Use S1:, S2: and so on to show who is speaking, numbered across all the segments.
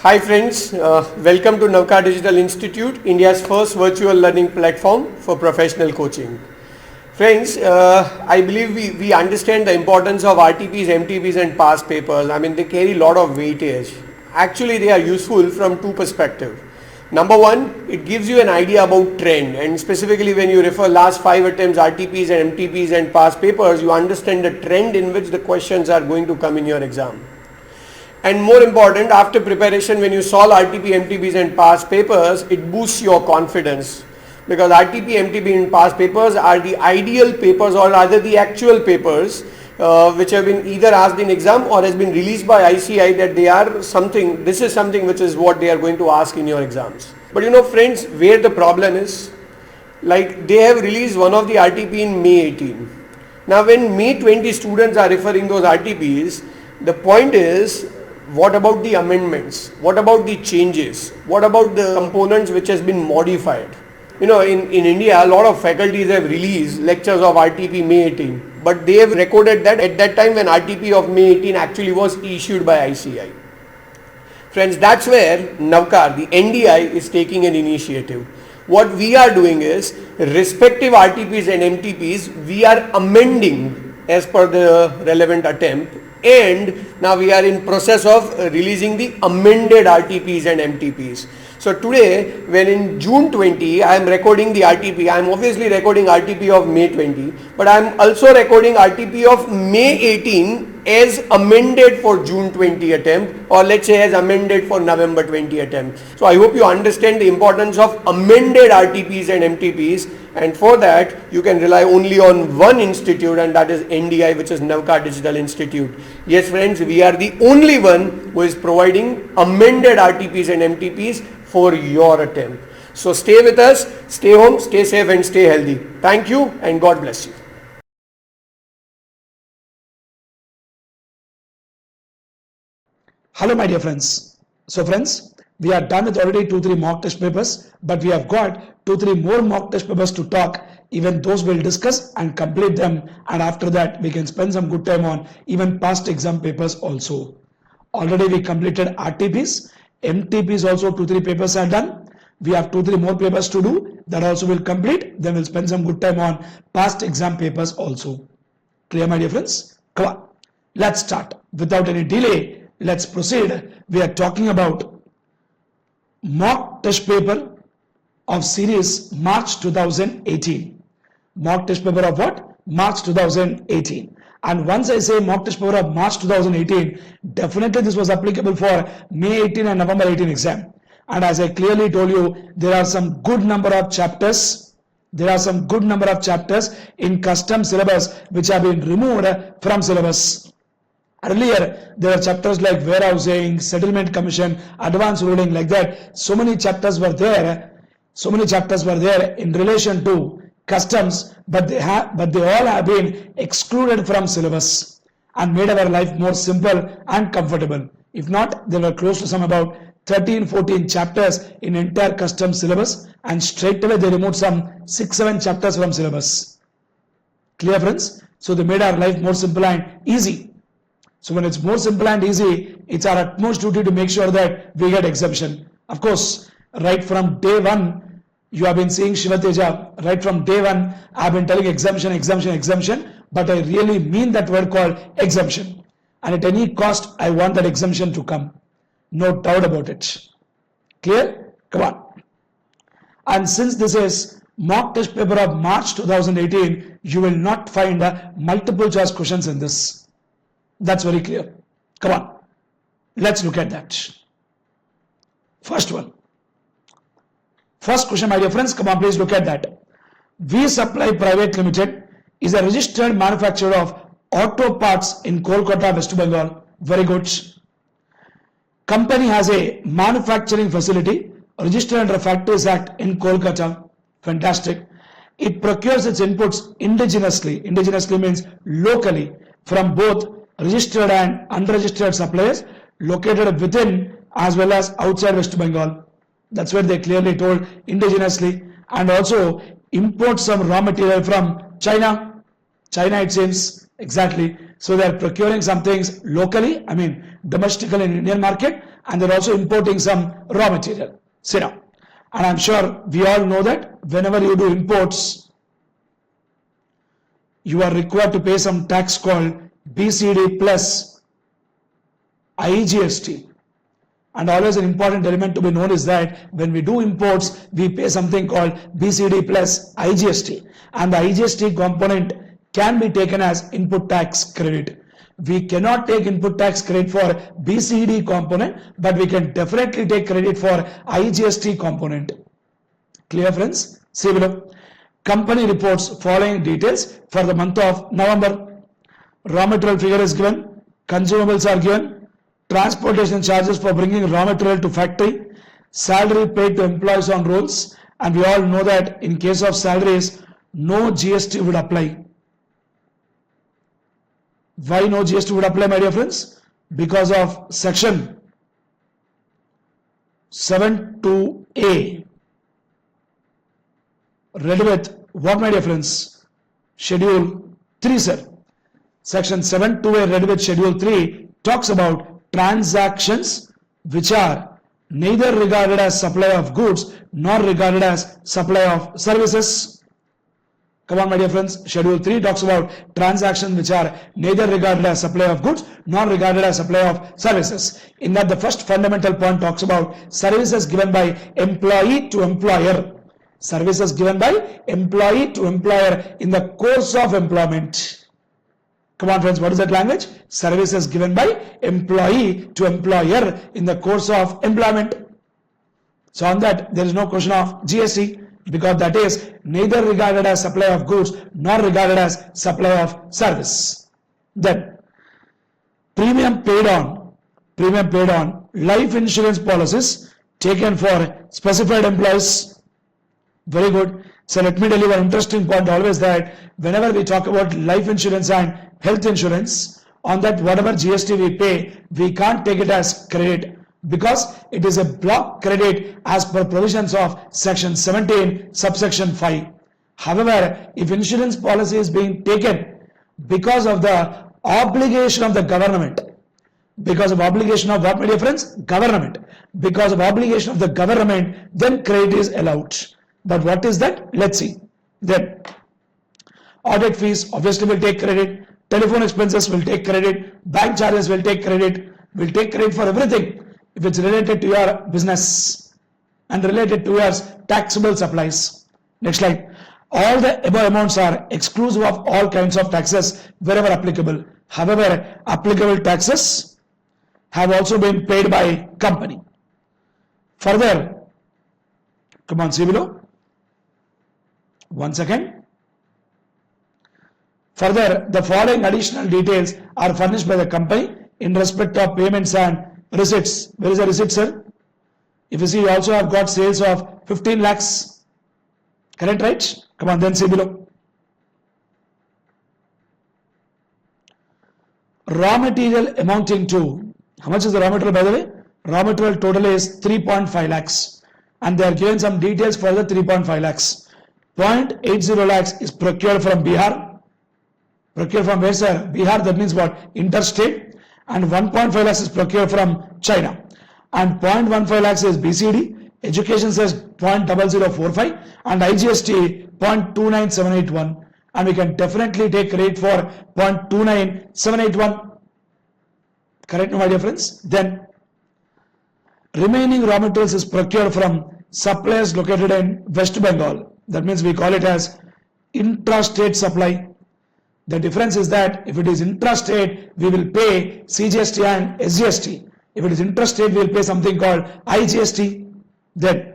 S1: Hi friends, welcome to Navkar Digital Institute, India's first virtual learning platform for professional coaching. Friends, I believe we understand the importance of RTPs, MTPs and past papers. I mean, they carry a lot of weightage. Actually, they are useful from two perspectives. Number one, it gives you an idea about trend, and specifically when you refer last 5 attempts RTPs and MTPs and past papers, you understand the trend in which the questions are going to come in your exam. And more important, after preparation, when you solve RTP, MTPs and past papers, it boosts your confidence, because RTP, MTP and past papers are the ideal papers, or rather the actual papers which have been either asked in exam or has been released by ICI, that they are something, this is something which is what they are going to ask in your exams. But you know friends, where the problem is, like they have released one of the RTP in May 18. Now when May 20 students are referring those RTPs, the point is, what about the amendments? What about the changes? What about the components which has been modified? You know, in India, a lot of faculties have released lectures of RTP May 18, but they have recorded that at that time when RTP of May 18 actually was issued by ICI. Friends, that's where Navkar, the NDI, is taking an initiative. What we are doing is, respective RTPs and MTPs, we are amending as per the relevant attempt, and now we are in process of releasing the amended RTPs and MTPs. So today, when in June 20 I am recording the RTP, I am obviously recording RTP of May 20, but I am also recording RTP of May 18 as amended for June 20 attempt, or let's say as amended for November 20 attempt. So I hope you understand the importance of amended RTPs and MTPs, and for that you can rely only on one institute, and that is NDI, which is Navkar Digital Institute. Yes friends, we are the only one who is providing amended RTPs and MTPs for your attempt. So stay with us, stay home, stay safe and stay healthy. Thank you and God bless you.
S2: Hello my dear friends. So friends, we are done with already 2-3 mock test papers, but we have got 2-3 more mock test papers to talk. Even those we'll discuss and complete them, and after that we can spend some good time on even past exam papers also. Already we completed RTPs, MTPs also 2-3 papers are done. We have 2-3 more papers to do, that also will complete. Then we'll spend some good time on past exam papers also. Clear my dear friends? Come on, let's start. Without any delay, let's proceed. We are talking about mock test paper of series March 2018. Mock test paper of what? March 2018. And once I say mock test paper of March 2018, definitely this was applicable for May 18 and November 18 exam. And as I clearly told you, there are some good number of chapters. There are some good number of chapters in custom syllabus which have been removed from syllabus. Earlier, there were chapters like warehousing, settlement commission, advanced ruling, like that. So many chapters were there. So many chapters were there in relation to customs, but they all have been excluded from syllabus and made our life more simple and comfortable. If not, there were close to some about 13-14 chapters in entire customs syllabus, and straight away they removed some 6-7 chapters from syllabus. Clear friends? So they made our life more simple and easy. So when it's more simple and easy, it's our utmost duty to make sure that we get exemption. Of course, right from day one, you have been seeing Shivateja. Right from day one, I have been telling exemption, exemption, exemption. But I really mean that word called exemption. And at any cost, I want that exemption to come. No doubt about it. Clear? Come on. And since this is mock test paper of March 2018, you will not find multiple choice questions in this. That's very clear. Come on. Let's look at that. First one. First question, my dear friends, come on, please look at that. V Supply Private Limited is a registered manufacturer of auto parts in Kolkata, West Bengal. Very good. Company has a manufacturing facility registered under Factories Act in Kolkata. Fantastic. It procures its inputs indigenously. Indigenously means locally from both registered and unregistered suppliers located within as well as outside West Bengal. That's what they clearly told, indigenously, and also import some raw material from China. China, it seems, exactly. So they are procuring some things locally, I mean domestically in Indian market, and they're also importing some raw material. See now, and I'm sure we all know that whenever you do imports, you are required to pay some tax called BCD plus IGST. And always an important element to be known is that when we do imports, we pay something called BCD plus IGST, and the IGST component can be taken as input tax credit. We cannot take input tax credit for BCD component, but we can definitely take credit for IGST component. Clear, friends? See below. Company reports following details for the month of November. Raw material figure is given, consumables are given, transportation charges for bringing raw material to factory, salary paid to employees on rolls, and we all know that in case of salaries, no GST would apply. Why no GST would apply, my dear friends? Because of section 72A. Read with what, my dear friends? Schedule 3, sir. Section 72A read with Schedule 3 talks about transactions which are neither regarded as supply of goods nor regarded as supply of services. Come on, my dear friends. Schedule 3 talks about transactions which are neither regarded as supply of goods nor regarded as supply of services. In that, the first fundamental point talks about services given by employee to employer. Services given by employee to employer in the course of employment. Come on, friends, what is that language? Services given by employee to employer in the course of employment. So on that, there is no question of GST, because that is neither regarded as supply of goods nor regarded as supply of service. Then, premium paid on life insurance policies taken for specified employees. Very good. So let me tell you one interesting point always, that whenever we talk about life insurance and health insurance, on that whatever GST we pay, we can't take it as credit, because it is a block credit as per provisions of section 17 subsection 5. However, if insurance policy is being taken because of the obligation of the government, because of obligation of what, my dear friends? Government. Because of obligation of the government, then credit is allowed. But what is that? Let's see. Then audit fees obviously will take credit, telephone expenses will take credit, bank charges will take credit, for everything if it's related to your business and related to your taxable supplies. Next slide. All the above amounts are exclusive of all kinds of taxes wherever applicable. However, applicable taxes have also been paid by company. Further, come on, see below. 1 second. Further, the following additional details are furnished by the company in respect of payments and receipts. Where is the receipt, sir? If you see, you also have got sales of 15 lakhs. Correct, right? Come on, then see below. Raw material amounting to, how much is the raw material, by the way? Raw material total is 3.5 lakhs. And they are given some details for the 3.5 lakhs. 0.80 lakhs is procured from Bihar. Procured from where, sir? Bihar, that means what? Interstate. And 1.5 lakhs is procured from China. And 0.15 lakhs is BCD. Education says 0.0045. And IGST 0.29781. And we can definitely take credit for 0.29781. Correct, my dear friends? Then, remaining raw materials is procured from suppliers located in West Bengal. That means we call it as intrastate supply. The difference is that if it is intrastate, we will pay CGST and SGST. If it is intrastate, we will pay something called IGST. Then,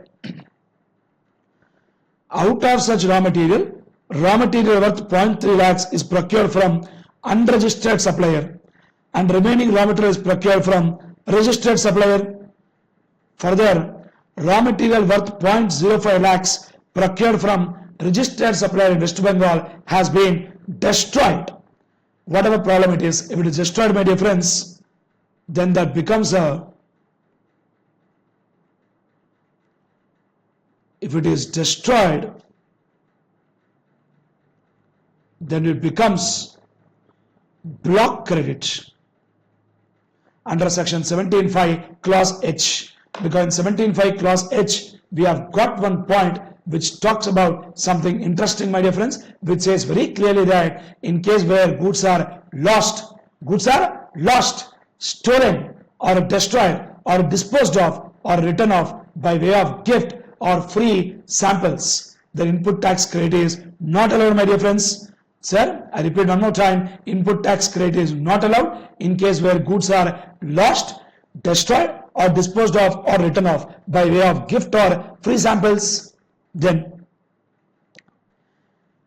S2: out of such raw material worth 0.3 lakhs is procured from unregistered supplier, and remaining raw material is procured from registered supplier. Further, raw material worth 0.05 lakhs procured from registered supplier in West Bengal has been destroyed. Whatever problem it is, if it is destroyed, my dear friends, then that becomes a, if it is destroyed, then it becomes block credit. under section 17.5 clause H, because in 17.5 clause H we have got one point which talks about something interesting, my dear friends, which says very clearly that in case where goods are lost, stolen or destroyed or disposed of or written off by way of gift or free samples, the input tax credit is not allowed, my dear friends. Sir, I repeat one more time, input tax credit is not allowed in case where goods are lost, destroyed or disposed of or written off by way of gift or free samples. Then,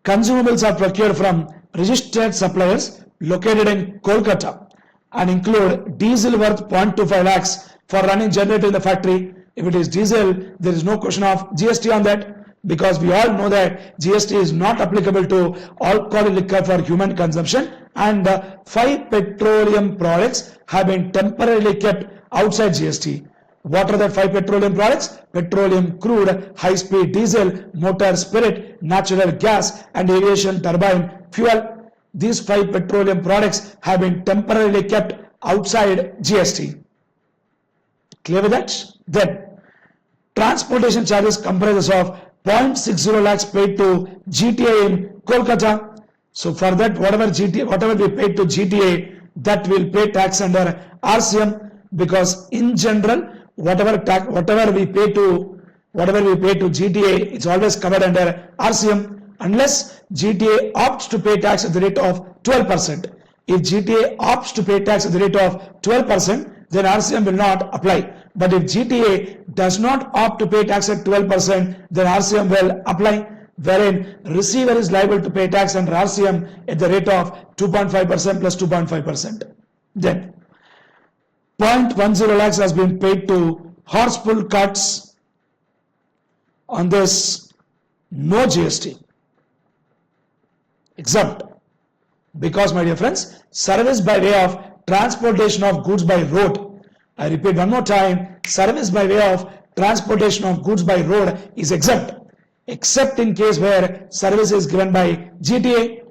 S2: consumables are procured from registered suppliers located in Kolkata and include diesel worth 0.25 lakhs for running generator in the factory. If it is diesel, there is no question of GST on that, because we all know that GST is not applicable to alcoholic liquor for human consumption, and 5 petroleum products have been temporarily kept outside GST. What are the 5 petroleum products? Petroleum crude, high-speed diesel, motor spirit, natural gas and aviation turbine fuel. These 5 petroleum products have been temporarily kept outside GST. Clear with that? Then, transportation charges comprises of 0.60 lakhs paid to GTA in Kolkata. So for that, whatever we paid to GTA, that will pay tax under RCM, because in general, whatever we pay to GTA, it's always covered under RCM, unless GTA opts to pay tax at the rate of 12%. If GTA opts to pay tax at the rate of 12%, then RCM will not apply. But if GTA does not opt to pay tax at 12%, then RCM will apply, wherein receiver is liable to pay tax under RCM at the rate of 2.5% plus 2.5%. Then, 0.10 lakhs has been paid to horse pull carts. On this, no GST. Exempt. Because, my dear friends, service by way of transportation of goods by road. I repeat one more time, service by way of transportation of goods by road is exempt, except in case where service is given by GTA.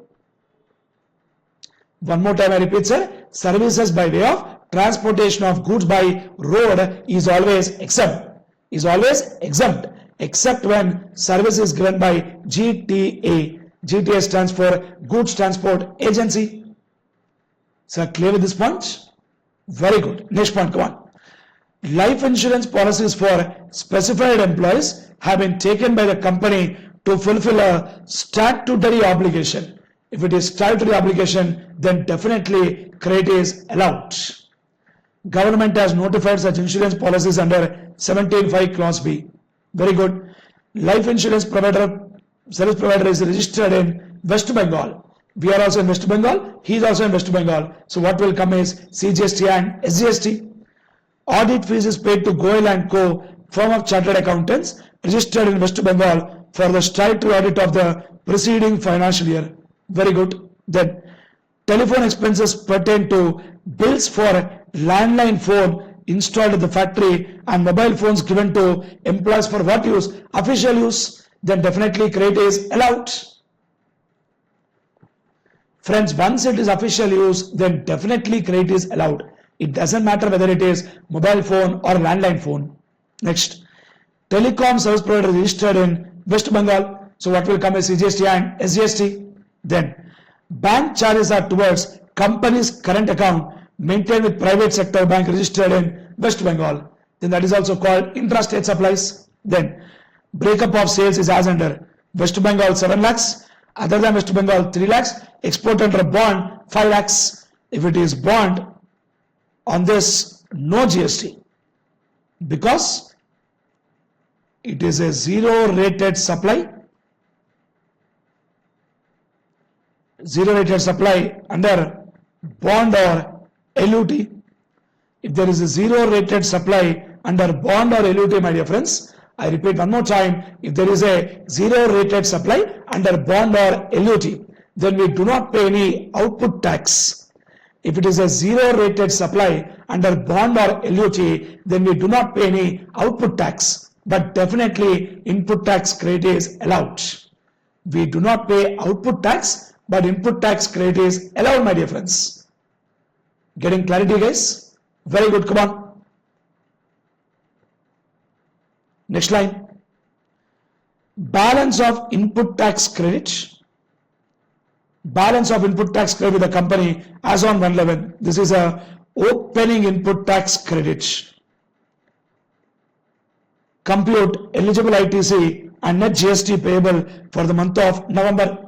S2: One more time I repeat, sir, services by way of transportation of goods by road is always exempt, except when service is given by GTA. GTA stands for Goods Transport Agency. Sir, clear with this point? Very good. Next point, come on. Life insurance policies for specified employees have been taken by the company to fulfill a statutory obligation. If it is statutory obligation, then definitely credit is allowed. Government has notified such insurance policies under 17.5 clause B. Very good. Life insurance service provider is registered in West Bengal. We are also in West Bengal. He is also in West Bengal. So what will come is CGST and SGST. Audit fees is paid to Goyal and Co. firm of chartered accountants registered in West Bengal for the statutory audit of the preceding financial year. Very good. Then, telephone expenses pertain to bills for landline phone installed at the factory and mobile phones given to employees for what use? Official use. Then definitely credit is allowed. Friends, once it is official use, then definitely credit is allowed. It doesn't matter whether it is mobile phone or landline phone. Next, telecom service provider registered in West Bengal. So what will come is CGST and SGST. Then, bank charges are towards company's current account maintained with private sector bank registered in West Bengal. Then that is also called intrastate supplies. Then, breakup of sales is as under: West Bengal 7 lakhs, other than West Bengal 3 lakhs, export under bond 5 lakhs. If it is bond, on this no GST, because it is a zero rated supply. Zero rated supply under bond or LUT. If there is a zero rated supply under bond or LUT, my dear friends, I repeat one more time, if there is a zero rated supply under bond or LUT, then we do not pay any output tax. If it is a zero rated supply under bond or LUT, then we do not pay any output tax, but definitely input tax credit is allowed. We do not pay output tax, but input tax credit is allowed, my dear friends. Getting clarity, guys? Very good, come on. Next line. Balance of input tax credit. Balance of input tax credit with the company as on 1/11. This is a opening input tax credit. Compute eligible ITC and net GST payable for the month of November,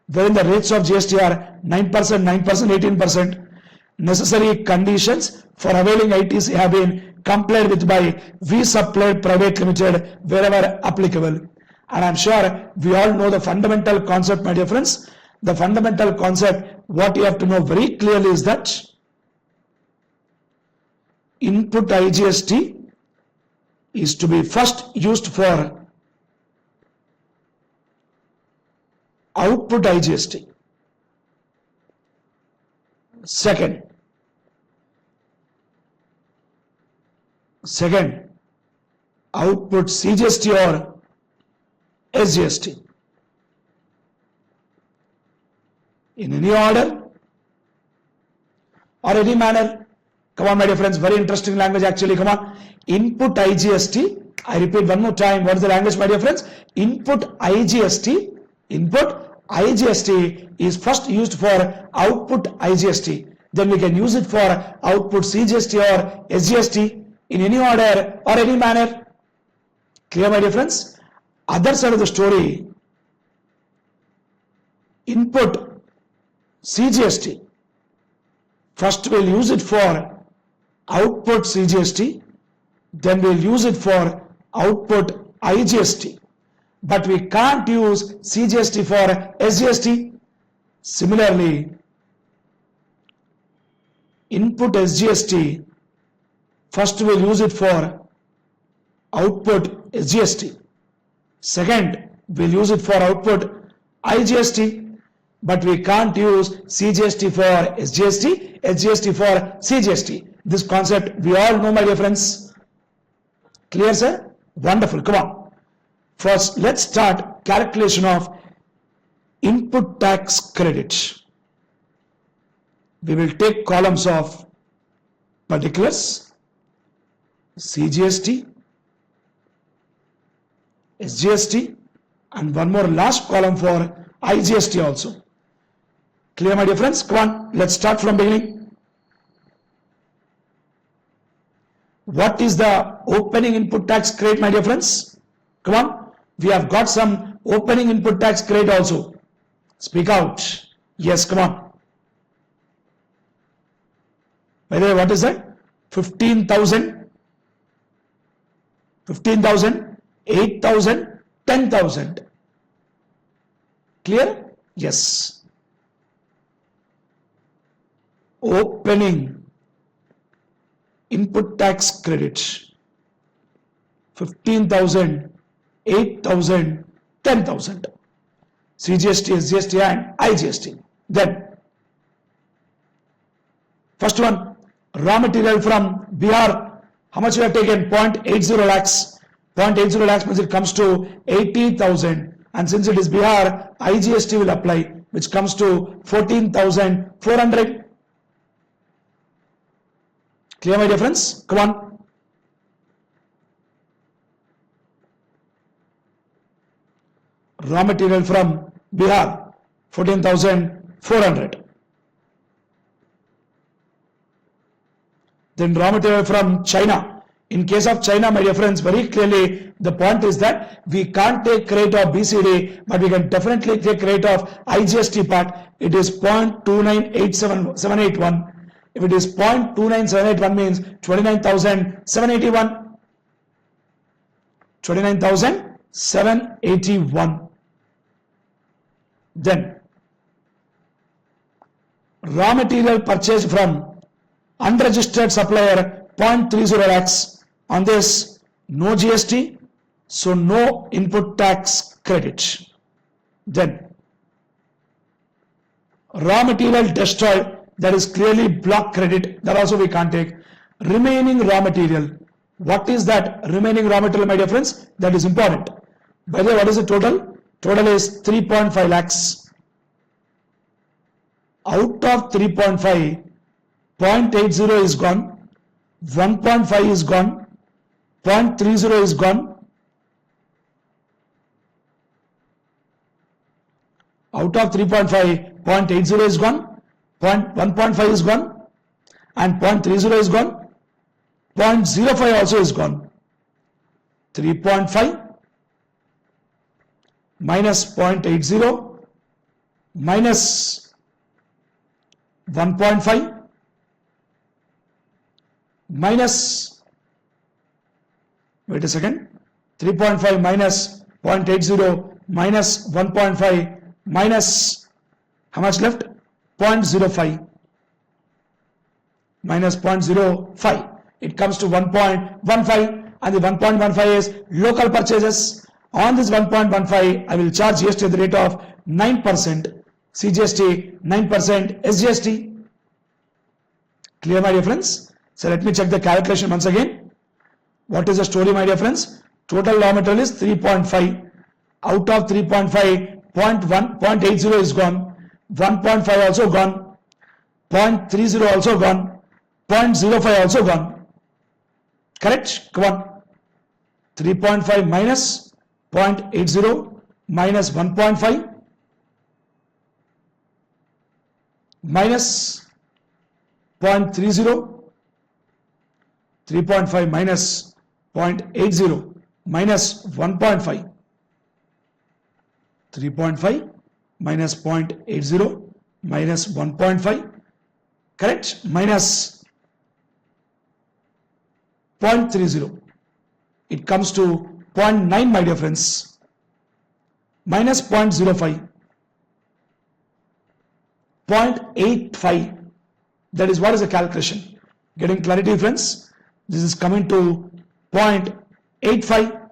S2: wherein the rates of GST are 9%, 9%, 18%. Necessary conditions for availing ITC have been complied with by V Supplied Private Limited wherever applicable. And I'm sure we all know the fundamental concept, my dear friends. The fundamental concept, what you have to know very clearly is that input IGST is to be first used for output IGST. Second, output CGST or SGST. In any order or any manner. Come on, my dear friends, very interesting language actually, come on. Input IGST, I repeat one more time, what is the language, my dear friends? Input IGST is first used for output IGST. Then we can use it for output CGST or SGST in any order or any manner. Clear, my dear friends? Other side of the story, input CGST, first we'll use it for output CGST, then we'll use it for output IGST, but we can't use CGST for SGST. Similarly, input SGST, first we'll use it for output SGST, second we'll use it for output IGST, but we can't use CGST for SGST, SGST for CGST. This concept we all know, my dear friends. Clear, sir? Wonderful. Come on. First, let's start calculation of input tax credit. We will take columns of particulars, CGST, SGST, and one more last column for IGST also. Clear, my dear friends? Come on, let's start from beginning. What is the opening input tax credit, my dear friends? Come on, we have got some opening input tax credit also. Speak out. Yes, come on. By the way, what is that? 15,000, 8,000, 10,000. Clear? Yes. Opening input tax credit 15,000, 8,000, 10,000. CGST, SGST and IGST. Then first one, raw material from Bihar. How much we have taken? 0.80 lakhs. 0.80 lakhs means it comes to 80,000. And since it is Bihar, IGST will apply, which comes to 14,400. Clear, my dear friends? Come on. Raw material from Bihar, 14,400. Then raw material from China. In case of China, my dear friends, very clearly the point is that we can't take credit of BCD, but we can definitely take credit of IGST part. It is 0.2987781. If it is 0.29781 means 29,781. 29,781. Then raw material purchased from unregistered supplier 0.30 lakhs. On this, no GST, so no input tax credit. Then raw material destroyed, that is clearly block credit, that also we can't take. Remaining raw material, what is that remaining raw material, my dear friends? That is important. By the way, what is the total? Total is 3.5 lakhs. Out of 3.5, 0.80 is gone, 1.5 is gone, 0.30 is gone, out of 3.5, 0.80 is gone, 1.5 is gone, and 0.30 is gone, 0.05 also is gone. 3.5 minus 0.80 minus 1.5 minus, wait a second, 3.5 minus 0.80 minus 1.5 minus, how much left? 0.05 minus 0.05. It comes to 1.15, and the 1.15 is local purchases. On this 1.15, I will charge GST at the rate of 9%, CGST 9%, SGST. Clear, my dear friends? So let me check the calculation once again. What is the story, my dear friends? Total raw material is 3.5. Out of 3.5, 0.80 is gone, 1.5 also gone, 0.30 also gone, 0.05 also gone. Correct? Come on. 3.5 minus 0.80 minus 1.5 minus 0.30, 3.5 minus 0.80 minus 1.5, 3.5 minus 0.80 minus 1.5, correct? Minus 0.30. It comes to 0.9, my dear friends, minus 0.05, 0.85. That is what is the calculation. Getting clarity, friends? This is coming to 0.85.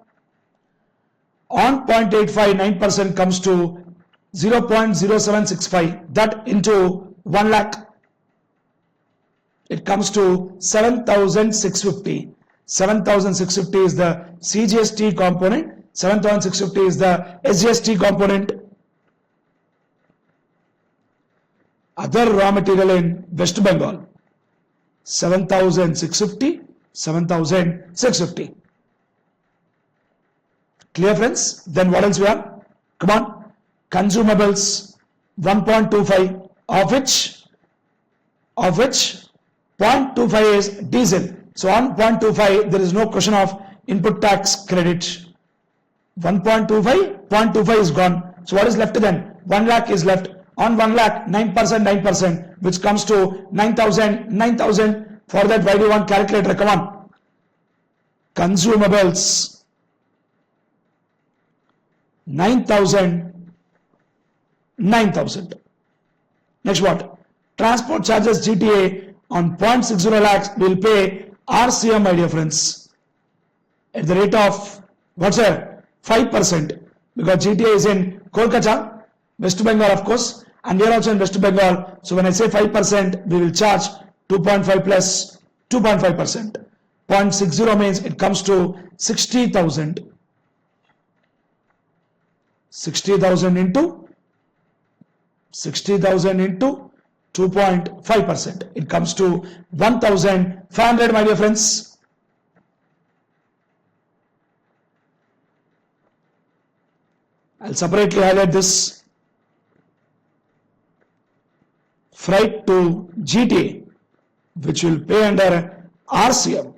S2: On 0.85, 9% comes to 0.0765. That into 1 lakh, it comes to 7,650. 7,650 is the CGST component, 7,650 is the SGST component. Other raw material in West Bengal, 7,650, 7,650. Clear, friends? Then what else we have? Come on. Consumables 1.25, of which 0.25 is diesel. So on 0.25, there is no question of input tax credit. 1.25, 0.25 is gone. So what is left then? 1 lakh is left. On 1 lakh, 9%, which comes to 9,000, 9,000. For that, why do you want calculator? Come on. Consumables 9,000, 9,000. Next what? Transport charges GTA on 0.60 lakhs will pay RCM, my dear friends, at the rate of, what's that? 5%, because GTA is in Kolkata, West Bengal, of course, and we are also in West Bengal. So when I say 5%, we will charge 2.5 plus 2.5%. 0.60 means it comes to 60,000. 60,000 into 2.5%. It comes to 1,500, my dear friends. I'll separately highlight this. Freight to GTA, which will pay under RCM,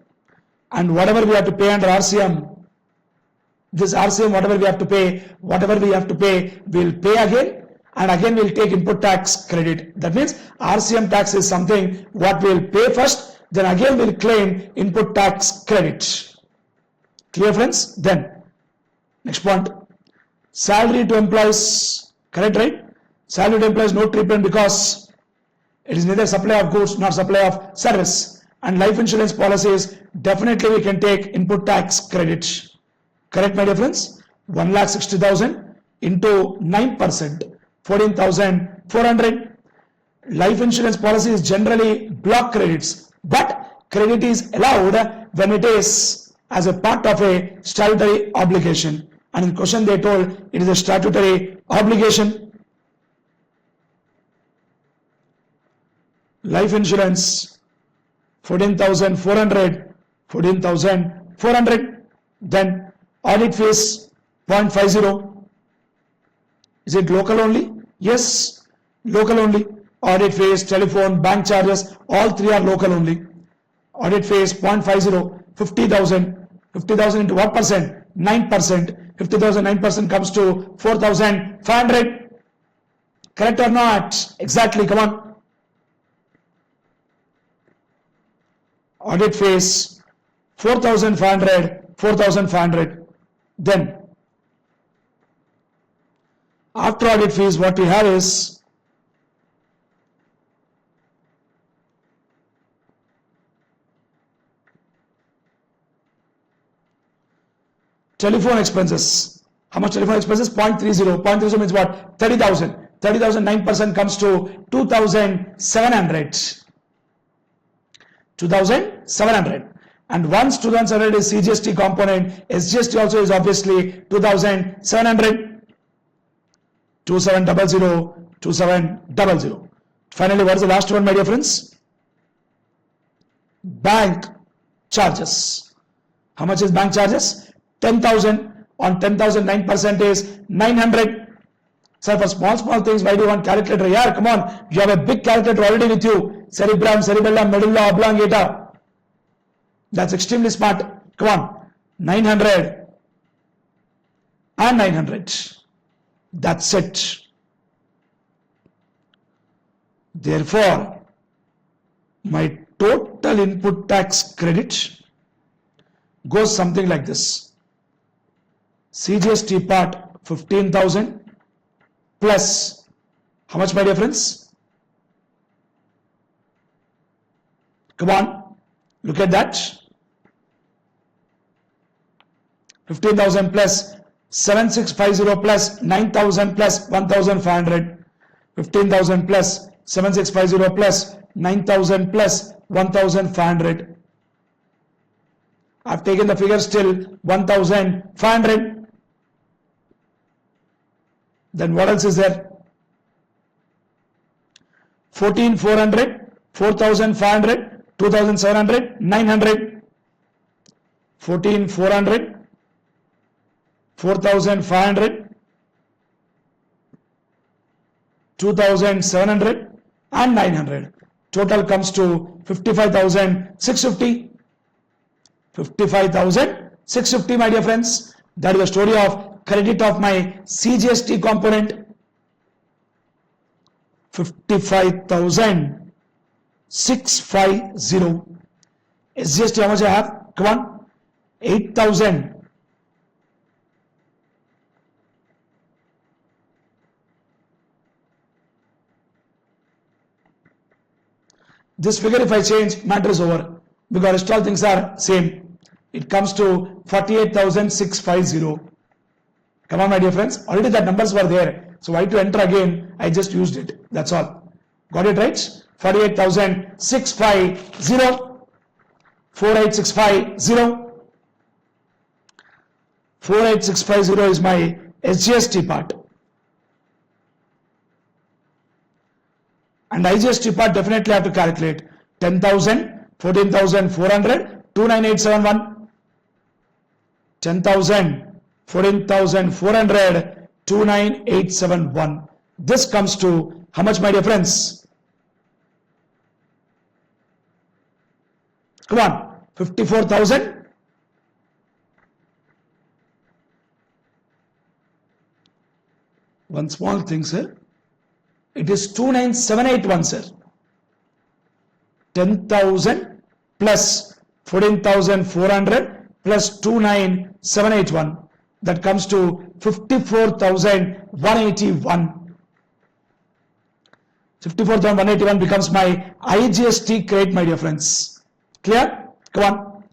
S2: and whatever we have to pay under RCM, this RCM, whatever we have to pay, we'll pay again, and again we'll take input tax credit. That means RCM tax is something what we'll pay first, then again we'll claim input tax credit. Clear, friends? Then next point, salary to employees, correct, right? Salary to employees, no treatment because it is neither supply of goods nor supply of service. And life insurance policies, definitely we can take input tax credit. Correct, my dear friends? 1,60,000 into 9%, 14,400. Life insurance policy is generally block credits, but credit is allowed when it is as a part of a statutory obligation. And in question they told it is a statutory obligation. Life insurance 14,400, 14,400. Then audit fees 0.50. Is it local only? Yes, local only. Audit fees, telephone, bank charges, all three are local only. Audit fees 0.50, 50,000. 50,000 into what percent? 9%. 50,000, 9% comes to 4,500. Correct or not? Exactly, come on. Audit fees 4,500, 4,500. Then after audit fees, what we have is telephone expenses. How much telephone expenses? 0.30. 0.30 means what? 30,000. 30,000, 9% comes to 2,700. 2,700. And once 2,700 is CGST component, SGST also is obviously 2,700. 2700, 2700. Finally, what is the last one, my dear friends? Bank charges. How much is bank charges? 10,000. On 10,000, 9% is 900. Sir, for small things, why do you want calculator? Yeah, come on. You have a big calculator already with you. Cerebrum, cerebellum, medulla oblongata. That's extremely smart. Come on. 900 and 900. That's it. Therefore, my total input tax credit goes something like this. CGST part 15,000 plus how much, my dear friends? Come on, look at that. 15,000 plus 7650 plus 9,000 plus 1,500. 15,000 plus 7650 plus 9,000 plus 1,500. I've taken the figure still 1,500. Then what else is there? 14,400, 4,500, 2,700, 900. 14,400, 4,500, 2,700 and 900. Total comes to 55,650. 55,650, my dear friends. That is the story of credit of my CGST component. 55,650. SGST, how much I have? Come on. 8,000. This figure, if I change, matter is over, because rest all things are same. It comes to 48,650. Come on, my dear friends. Already the numbers were there. So why to enter again? I just used it. That's all. Got it right? 48,650. 48,650. 48,650 is my SGST part. And IGST part definitely have to calculate. 10,000, 14,400, 29871. 10,000, 14,400, 29871. This comes to how much, my dear friends? Come on, 54,000. One small thing, sir. It is 29781, sir. 10,000 plus 14,400 plus 29781. That comes to 54,181. 54,181 becomes my IGST credit, my dear friends. Clear? Come on.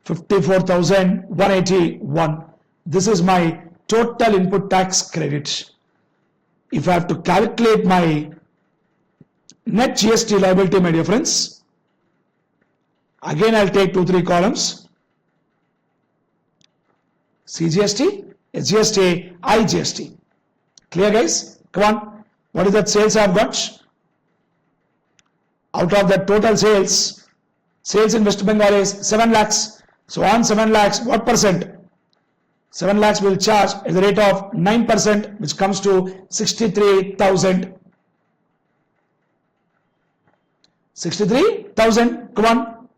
S2: 54,181. This is my total input tax credit. If I have to calculate my net GST liability, my dear friends, again I'll take 2-3 columns. CGST, SGST, IGST. Clear, guys? Come on. What is that sales I've got? Out of that total sales, Sales in West Bengal is 7 lakhs. So on 7 lakhs, what percent? 7 lakhs will charge at the rate of 9%, which comes to 63,000. 63,000, come on.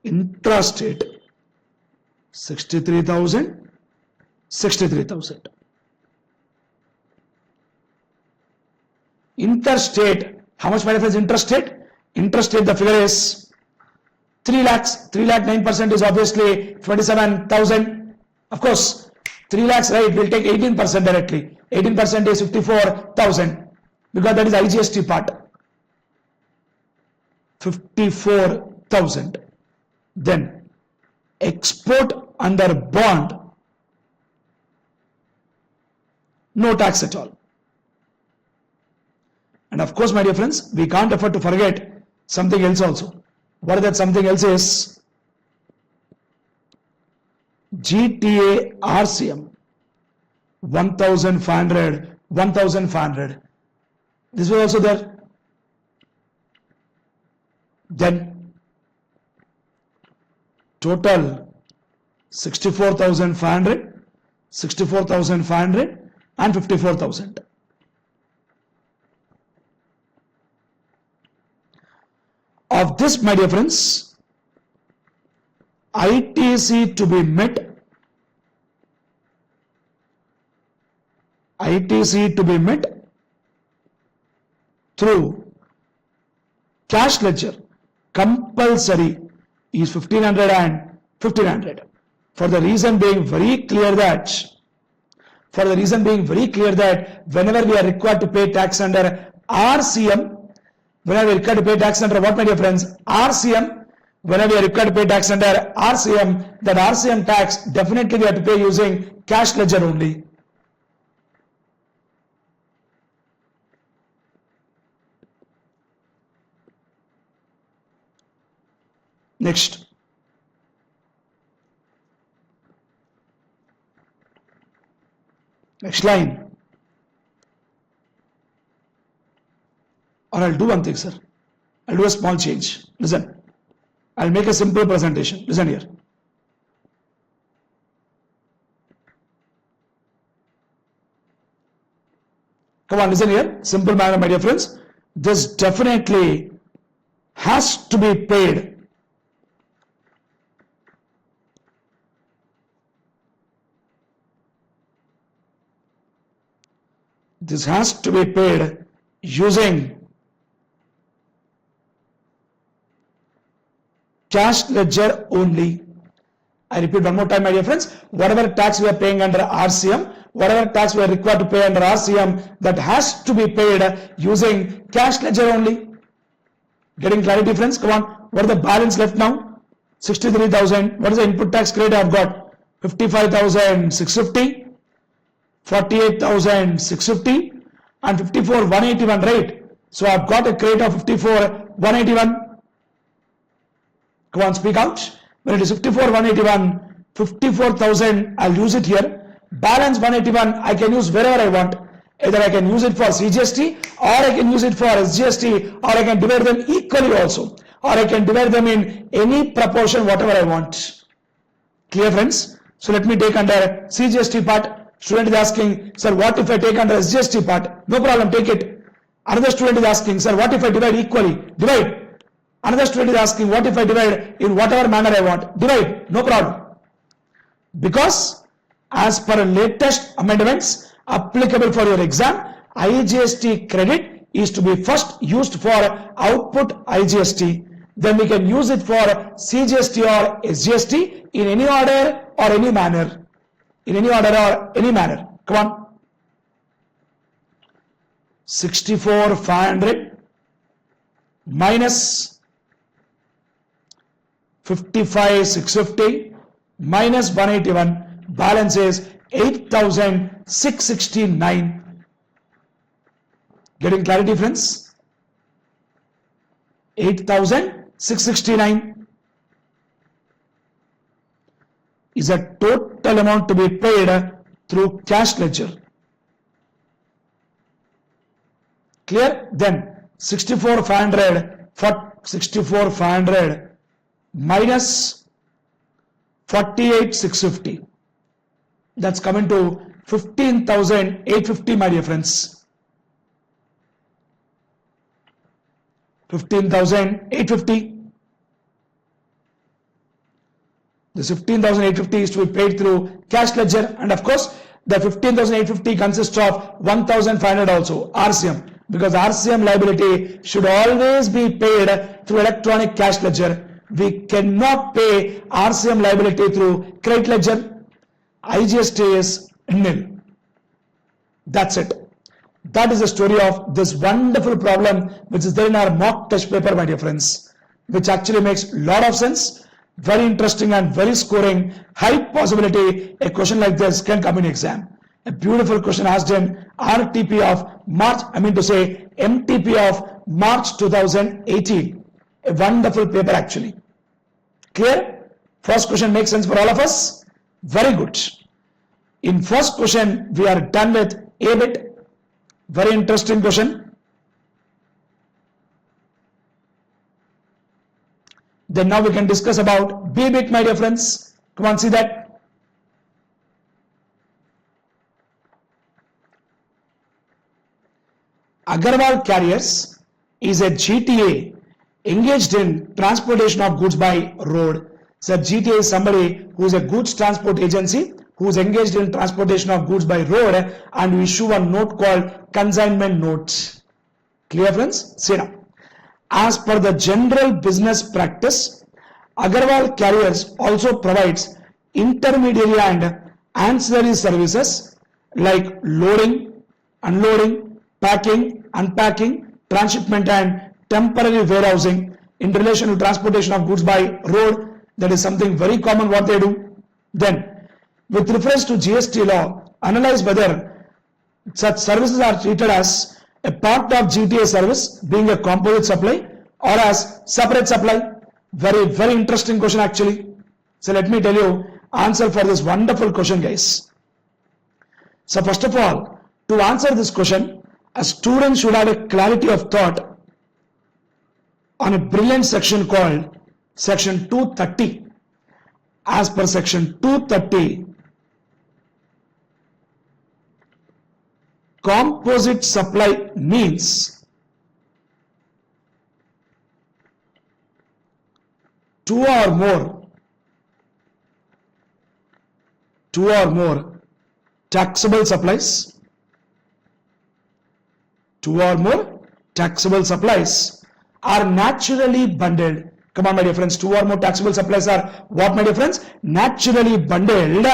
S2: Intrastate, 63,000, 63,000. Interstate, how much, my friends, interstate? Interstate, the figure is 3 lakhs. 3 lakh, 9% is obviously 27,000. Of course, 3 lakhs, right, we'll take 18% directly. 18% is 54,000, because that is IGST part. 54,000. Then export under bond, no tax at all. And of course, my dear friends, we can't afford to forget something else also. What that something else is? GTA RCM, 1,500, 1,500. This was also there. Then total 64,500, 64,500 and 54,000. Of this, my dear friends, ITC to be met, ITC to be met through cash ledger compulsory is 1,500 and 1,500. For the reason being very clear that, whenever we are required to pay tax under RCM, whenever we are required to pay tax under what, my dear friends? RCM. Whenever we are required to pay tax under RCM, that RCM tax definitely we have to pay using cash ledger only. Next. Next line. Or I'll do one thing, sir. I'll do a small change. Listen. I'll make a simple presentation. Listen here. Come on, listen here. Simple manner, my dear friends. This definitely has to be paid. This has to be paid using cash ledger only. I repeat one more time, my dear friends. Whatever tax we are paying under RCM, whatever tax we are required to pay under RCM, that has to be paid using cash ledger only. Getting clarity, friends? Come on. What is the balance left now? 63,000. What is the input tax credit I have got? 55,650. 48,650 and 54,181, right? So I've got a credit of 54,181. Come on, speak out. When it is 54,181, 54,000, I'll use it here. Balance 181, I can use wherever I want. Either I can use it for CGST, or I can use it for SGST, or I can divide them equally also, or I can divide them in any proportion, whatever I want. Clear, friends? So let me take under CGST part. Student is asking, sir, what if I take under SGST part? No problem, take it. Another student is asking, sir, what if I divide equally? Divide. Another student is asking, what if I divide in whatever manner I want? Divide. No problem. Because as per latest amendments applicable for your exam, IGST credit is to be first used for output IGST. Then we can use it for CGST or SGST in any order or any manner. In any order or any manner. Come on. 64,500 minus 55,650 minus 181. Balance is 8,669. Getting clarity, friends? 8,669 is a total amount to be paid through cash ledger. Clear? Then 64,500 minus 48,650. That's coming to 15,850, my dear friends. 15,850. This 15,850 is to be paid through cash ledger, and of course the 15,850 consists of 1,500 also RCM, because RCM liability should always be paid through electronic cash ledger. We cannot pay RCM liability through credit ledger. IGST is nil. That's it. That is the story of this wonderful problem which is there in our mock test paper, my dear friends, which actually makes a lot of sense. Very interesting and very scoring. High possibility a question like this can come in exam. A beautiful question asked in RTP of March, MTP of March 2018. A wonderful paper actually. Clear? First question makes sense for all of us? Very good. In first question, we are done with A bit. Very interesting question. Then now we can discuss about B bit, my dear friends. Come on, see that. Agarwal Carriers is a GTA engaged in transportation of goods by road. So GTA is somebody who is a goods transport agency who is engaged in transportation of goods by road, and we issue a note called consignment note. Clear, friends? See now. As per the general business practice, Agarwal Carriers also provides intermediary and ancillary services like loading, unloading, packing, unpacking, transshipment and temporary warehousing in relation to transportation of goods by road. That is something very common what they do. Then, with reference to GST law, analyze whether such services are treated as a part of GTA service being a composite supply or as separate supply. Very, very interesting question actually. So let me tell you answer for this wonderful question, guys. So first of all, to answer this question, a student should have a clarity of thought on a brilliant section called section 230. As per section 230, composite supply means two or more taxable supplies. Two or more taxable supplies are naturally bundled. Come on, my dear friends, two or more taxable supplies are what, my dear friends? Naturally bundled,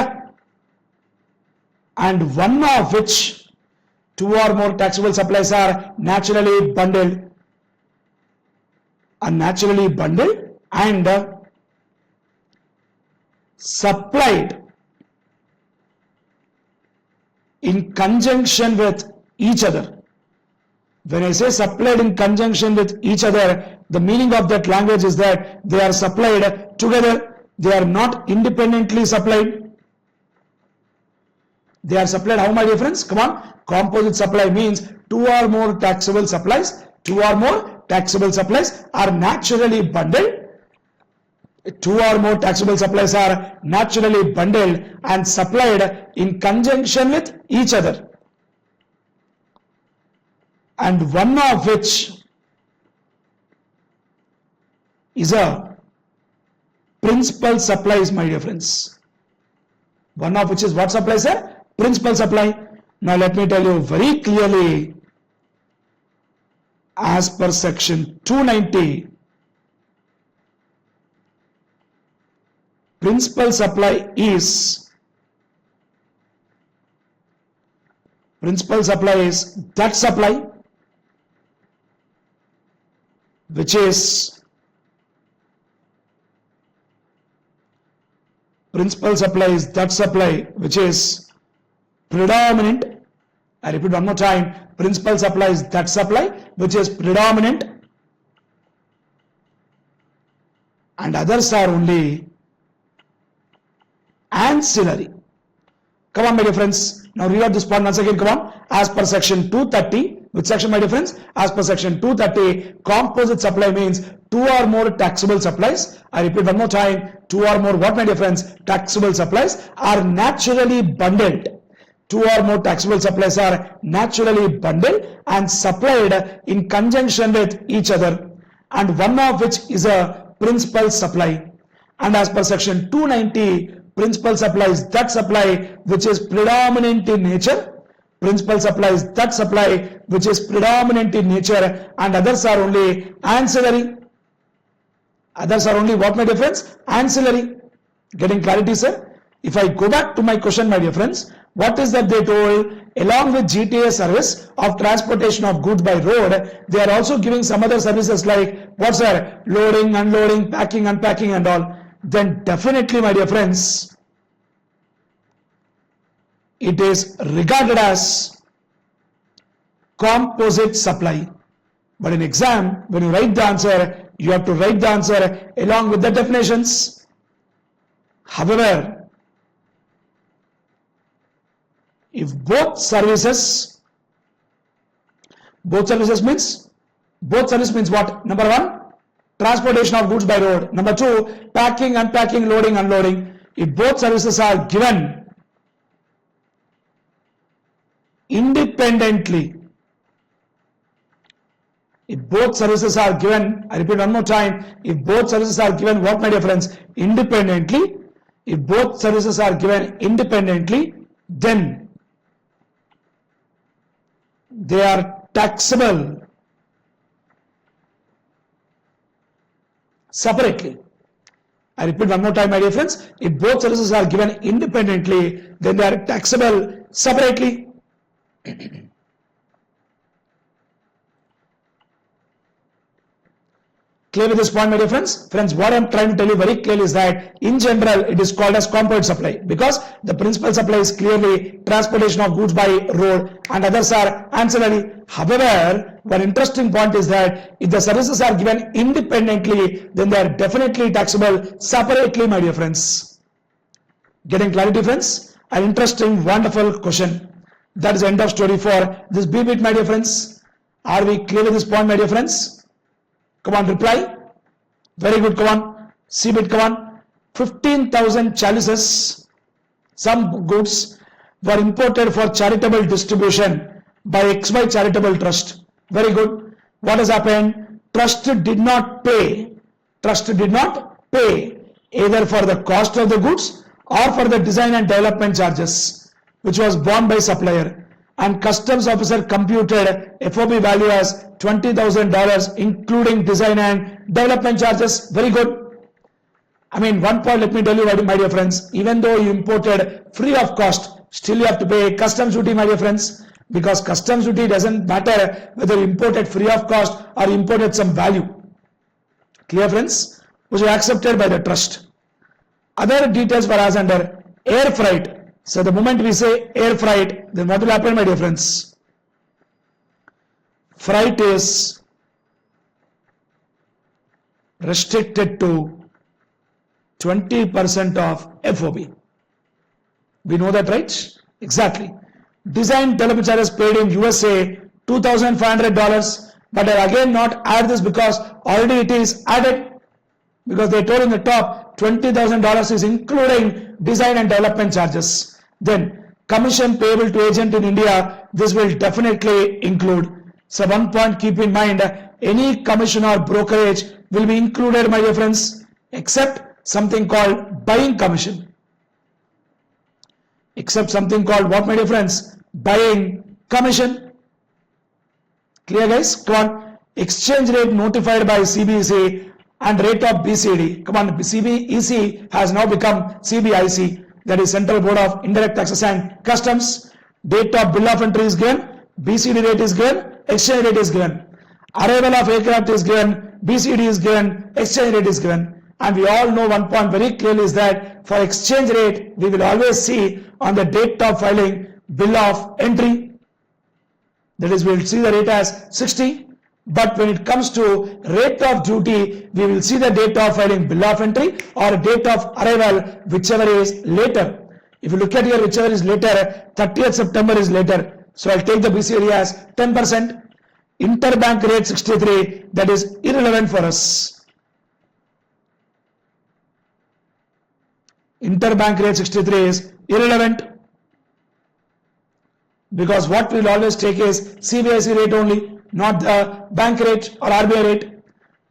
S2: and one of which two or more taxable supplies are naturally bundled and supplied in conjunction with each other. When I say supplied in conjunction with each other, the meaning of that language is that they are supplied together. They are not independently supplied. They are supplied how, my dear friends? Come on. Composite supply means two or more taxable supplies. Two or more taxable supplies are naturally bundled. Two or more taxable supplies are naturally bundled and supplied in conjunction with each other, and one of which is a principal supplies, my dear friends. One of which is what supply, sir? Principal supply. Now let me tell you very clearly, as per section 290, principal supply is that supply which is predominant. I repeat one more time. Principal supply is that supply which is predominant, and others are only ancillary. Come on, my dear friends. Now read out this point once again. Come on. As per section 230, which section, my dear friends? As per section 230, composite supply means two or more taxable supplies. I repeat one more time. Two or more what, my dear friends? Taxable supplies are naturally bundled. Two or more taxable supplies are naturally bundled and supplied in conjunction with each other, and one of which is a principal supply. And as per section 290, principal supply is that supply which is predominant in nature. Principal supply is that supply which is predominant in nature, and others are only ancillary. Others are only what, my dear friends? Ancillary. Getting clarity, sir? If I go back to my question, my dear friends, what is that they told? Along with GTA service of transportation of goods by road, they are also giving some other services like, what's that? Loading, unloading, packing, unpacking and all. Then definitely, my dear friends, it is regarded as composite supply. But in exam, when you write the answer, you have to write the answer along with the definitions. However, if both services means what? Number one, transportation of goods by road. Number two, packing, unpacking, loading, unloading. If both services are given independently, if both services are given, I repeat one more time, if both services are given what, my dear friends? Independently. If both services are given independently, then they are taxable separately. I repeat one more time, my dear friends. If both services are given independently, then they are taxable separately. Clear with this point, my dear friends? Friends, what I am trying to tell you very clearly is that in general it is called as composite supply because the principal supply is clearly transportation of goods by road and others are ancillary. However, one interesting point is that if the services are given independently, then they are definitely taxable separately, my dear friends. Getting clarity, friends? An interesting, wonderful question. That is the end of story for this B bit, my dear friends. Are we clear with this point, my dear friends? Come on, reply. Very good, come on. C bit, come on. 15,000 chalices, some goods were imported for charitable distribution by XY Charitable Trust. Very good. What has happened? Trust did not pay either for the cost of the goods or for the design and development charges, which was borne by supplier. And customs officer computed FOB value as $20,000 including design and development charges. Very good. I mean, one point let me tell you, my dear friends, even though you imported free of cost, still you have to pay customs duty, my dear friends, because customs duty doesn't matter whether you imported free of cost or imported some value. Clear, friends? Which was accepted by the trust. Other details were as under air freight. So the moment we say air freight, then what will happen, my dear friends? Freight is restricted to 20% of FOB. We know that, right? Exactly. Design development charges paid in USA $2,500, but I again not add this because already it is added, because they told in the top $20,000 is including design and development charges. Then commission payable to agent in India, this will definitely include. So one point keep in mind, any commission or brokerage will be included, my dear friends, except something called buying commission. Except something called what, my dear friends? Buying commission. Clear, guys? Come on. Exchange rate notified by CBEC and rate of BCD. Come on, CBEC has now become CBIC. That is Central Board of Indirect Taxes and Customs. Date of bill of entry is given, BCD rate is given, exchange rate is given. Arrival of aircraft is given, BCD is given, exchange rate is given. And we all know one point very clearly is that for exchange rate, we will always see on the date of filing bill of entry. That is, we will see the rate as 60. But when it comes to rate of duty, we will see the date of filing bill of entry or date of arrival, whichever is later. If you look at here, whichever is later, 30th September is later. So I'll take the BCD as 10%. Interbank rate 63, that is irrelevant for us. Interbank rate 63 is irrelevant because what we'll always take is CBSE rate only, not the bank rate or RBI rate.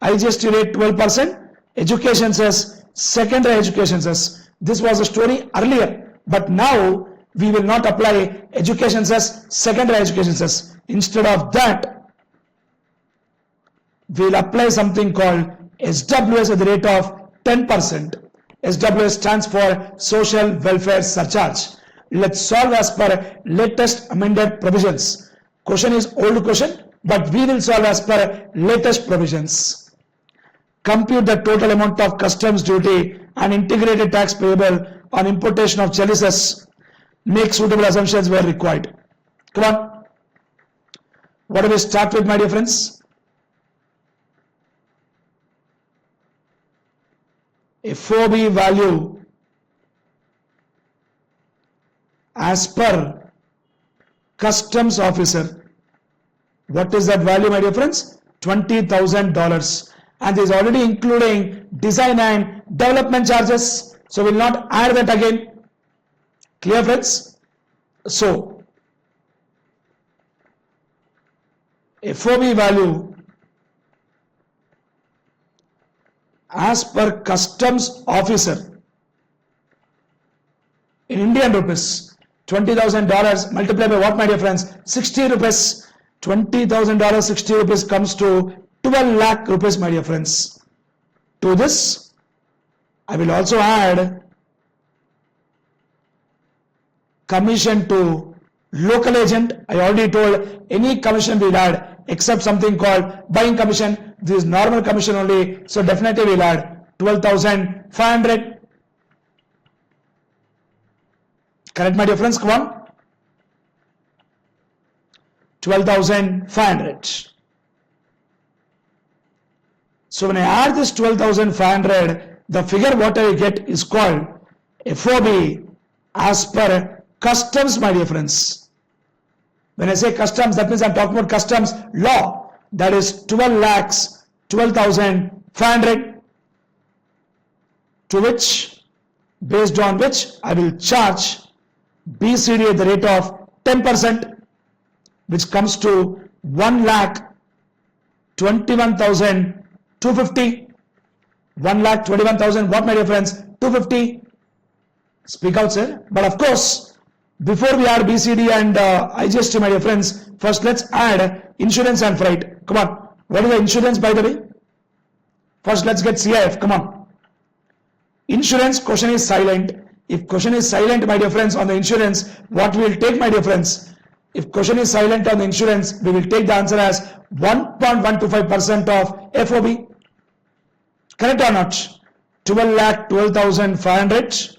S2: IGST rate 12%. Education cess, secondary education cess. This was a story earlier, but now we will not apply education cess, secondary education cess. Instead of that, we will apply something called SWS at the rate of 10%. SWS stands for Social Welfare Surcharge. Let's solve as per latest amended provisions. Question is old question, but we will solve as per latest provisions. Compute the total amount of customs duty and integrated tax payable on importation of chalices. Make suitable assumptions where required. Come on. What do we start with, my dear friends? FOB value as per customs officer. What is that value, my dear friends? $20,000. And is already including design and development charges. So we will not add that again. Clear, friends? So FOB value as per customs officer in Indian rupees, $20,000 multiplied by what, my dear friends? 60 rupees. $20,000, 60 rupees comes to 12 lakh rupees, my dear friends. To this, I will also add commission to local agent. I already told any commission we'll add except something called buying commission. This is normal commission only, so definitely we'll add 12,500. Correct, my dear friends? Come on. 12,500. So when I add this 12,500, the figure what I get is called FOB as per customs, my dear friends. When I say customs, that means I'm talking about customs law. That is 12 lakhs, 12,500, to which, based on which, I will charge BCD at the rate of 10%, which comes to 1,21,250. 1,21,000, what, my dear friends? 250. Speak out, sir. But of course, before we add BCD and IGST, my dear friends, first let's add insurance and freight. Come on. What is the insurance, by the way? First let's get CIF. Come on. Insurance, question is silent. If question is silent, my dear friends, on the insurance, what we will take, my dear friends? If question is silent on the insurance, we will take the answer as 1.125% of FOB. Correct or not? 12,500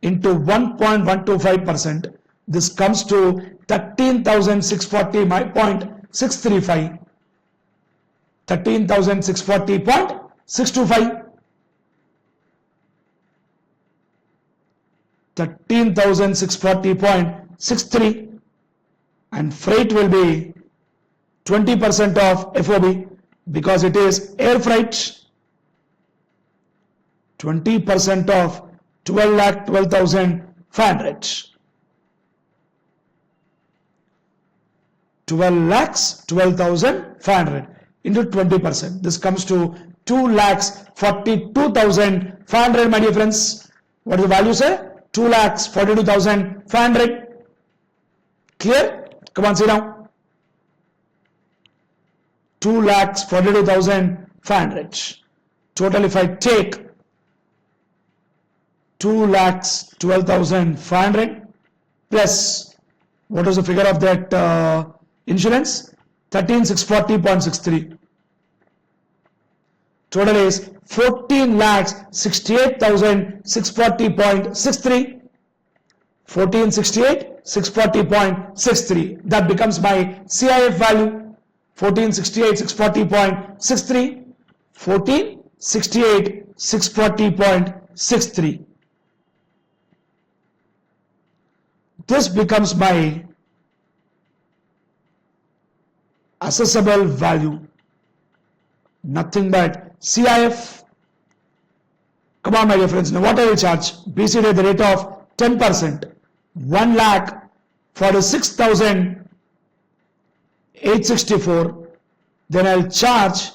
S2: into 1.125%. This comes to 13,640.635. 13,640.625. 13,640.63, and freight will be 20% of FOB because it is air freight. 20% of 12,500. 12,500 into 20%. This comes to 2,42,500, my dear friends. What is the value, sir? 2,42,500. Clear? Come on, sit down. 2,42,500. Total, if I take 2,12,500 plus, what was the figure of that insurance? 13,640.63. Total is 14,68,640.63. 14,68,640.63. That becomes my CIF value. 14,68,640.63. 14,68,640.63. this becomes my assessable value. Nothing but CIF. Come on, my dear friends. Now, what I will charge? BCD at the rate of 10%. 1,46,864. Then I'll charge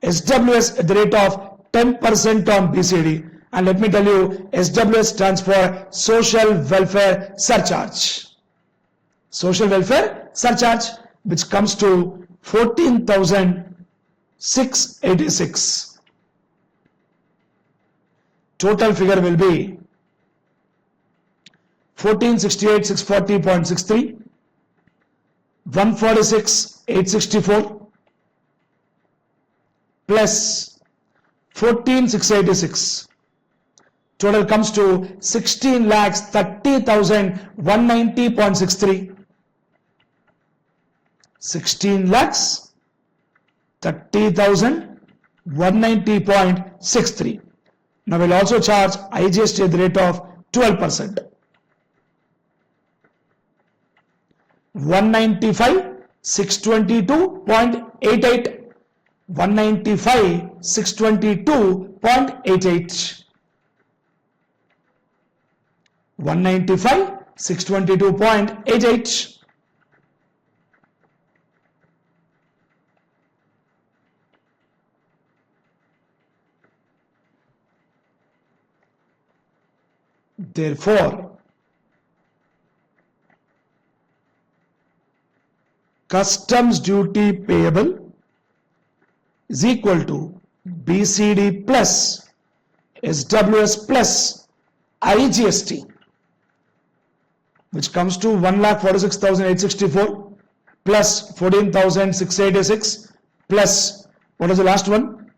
S2: SWS at the rate of 10% on BCD. And let me tell you, SWS stands for Social Welfare Surcharge. Social Welfare Surcharge, which comes to 14,686. Total figure will be 1468,640.63, 146,864 plus 14,686. Total comes to 16,30,190.63. 16,30,190.63. Now we'll also charge IGST at the rate of 12%. 195,622.88. 195,622.88. 195,622.88. Therefore, customs duty payable is equal to BCD plus SWS plus IGST, which comes to 1,46,864 plus 14,686 plus, what is the last one?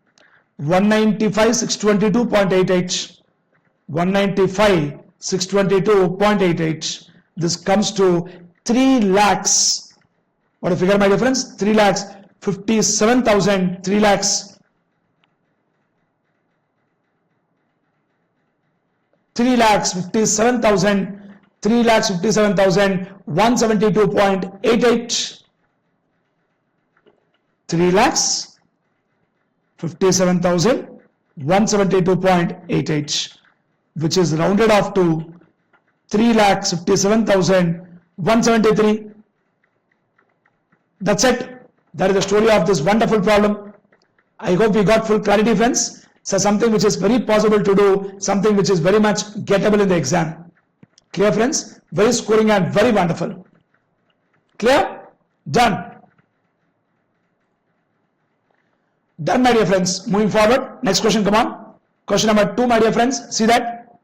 S2: 195,622.88. 195,622.88. This comes to 3 lakhs. What a figure, my dear friends? 3 lakhs 57,000. 3 lakhs 57,000. 3,57,172.88. 3,57,172.88, which is rounded off to 3,57,173. That's it. That is the story of this wonderful problem. I hope we got full clarity, friends. So something which is very possible to do, something which is very much gettable in the exam. Clear, friends? Very scoring and very wonderful. Clear? Done. Done, my dear friends. Moving forward. Next question, come on. Question number 2, my dear friends. See that?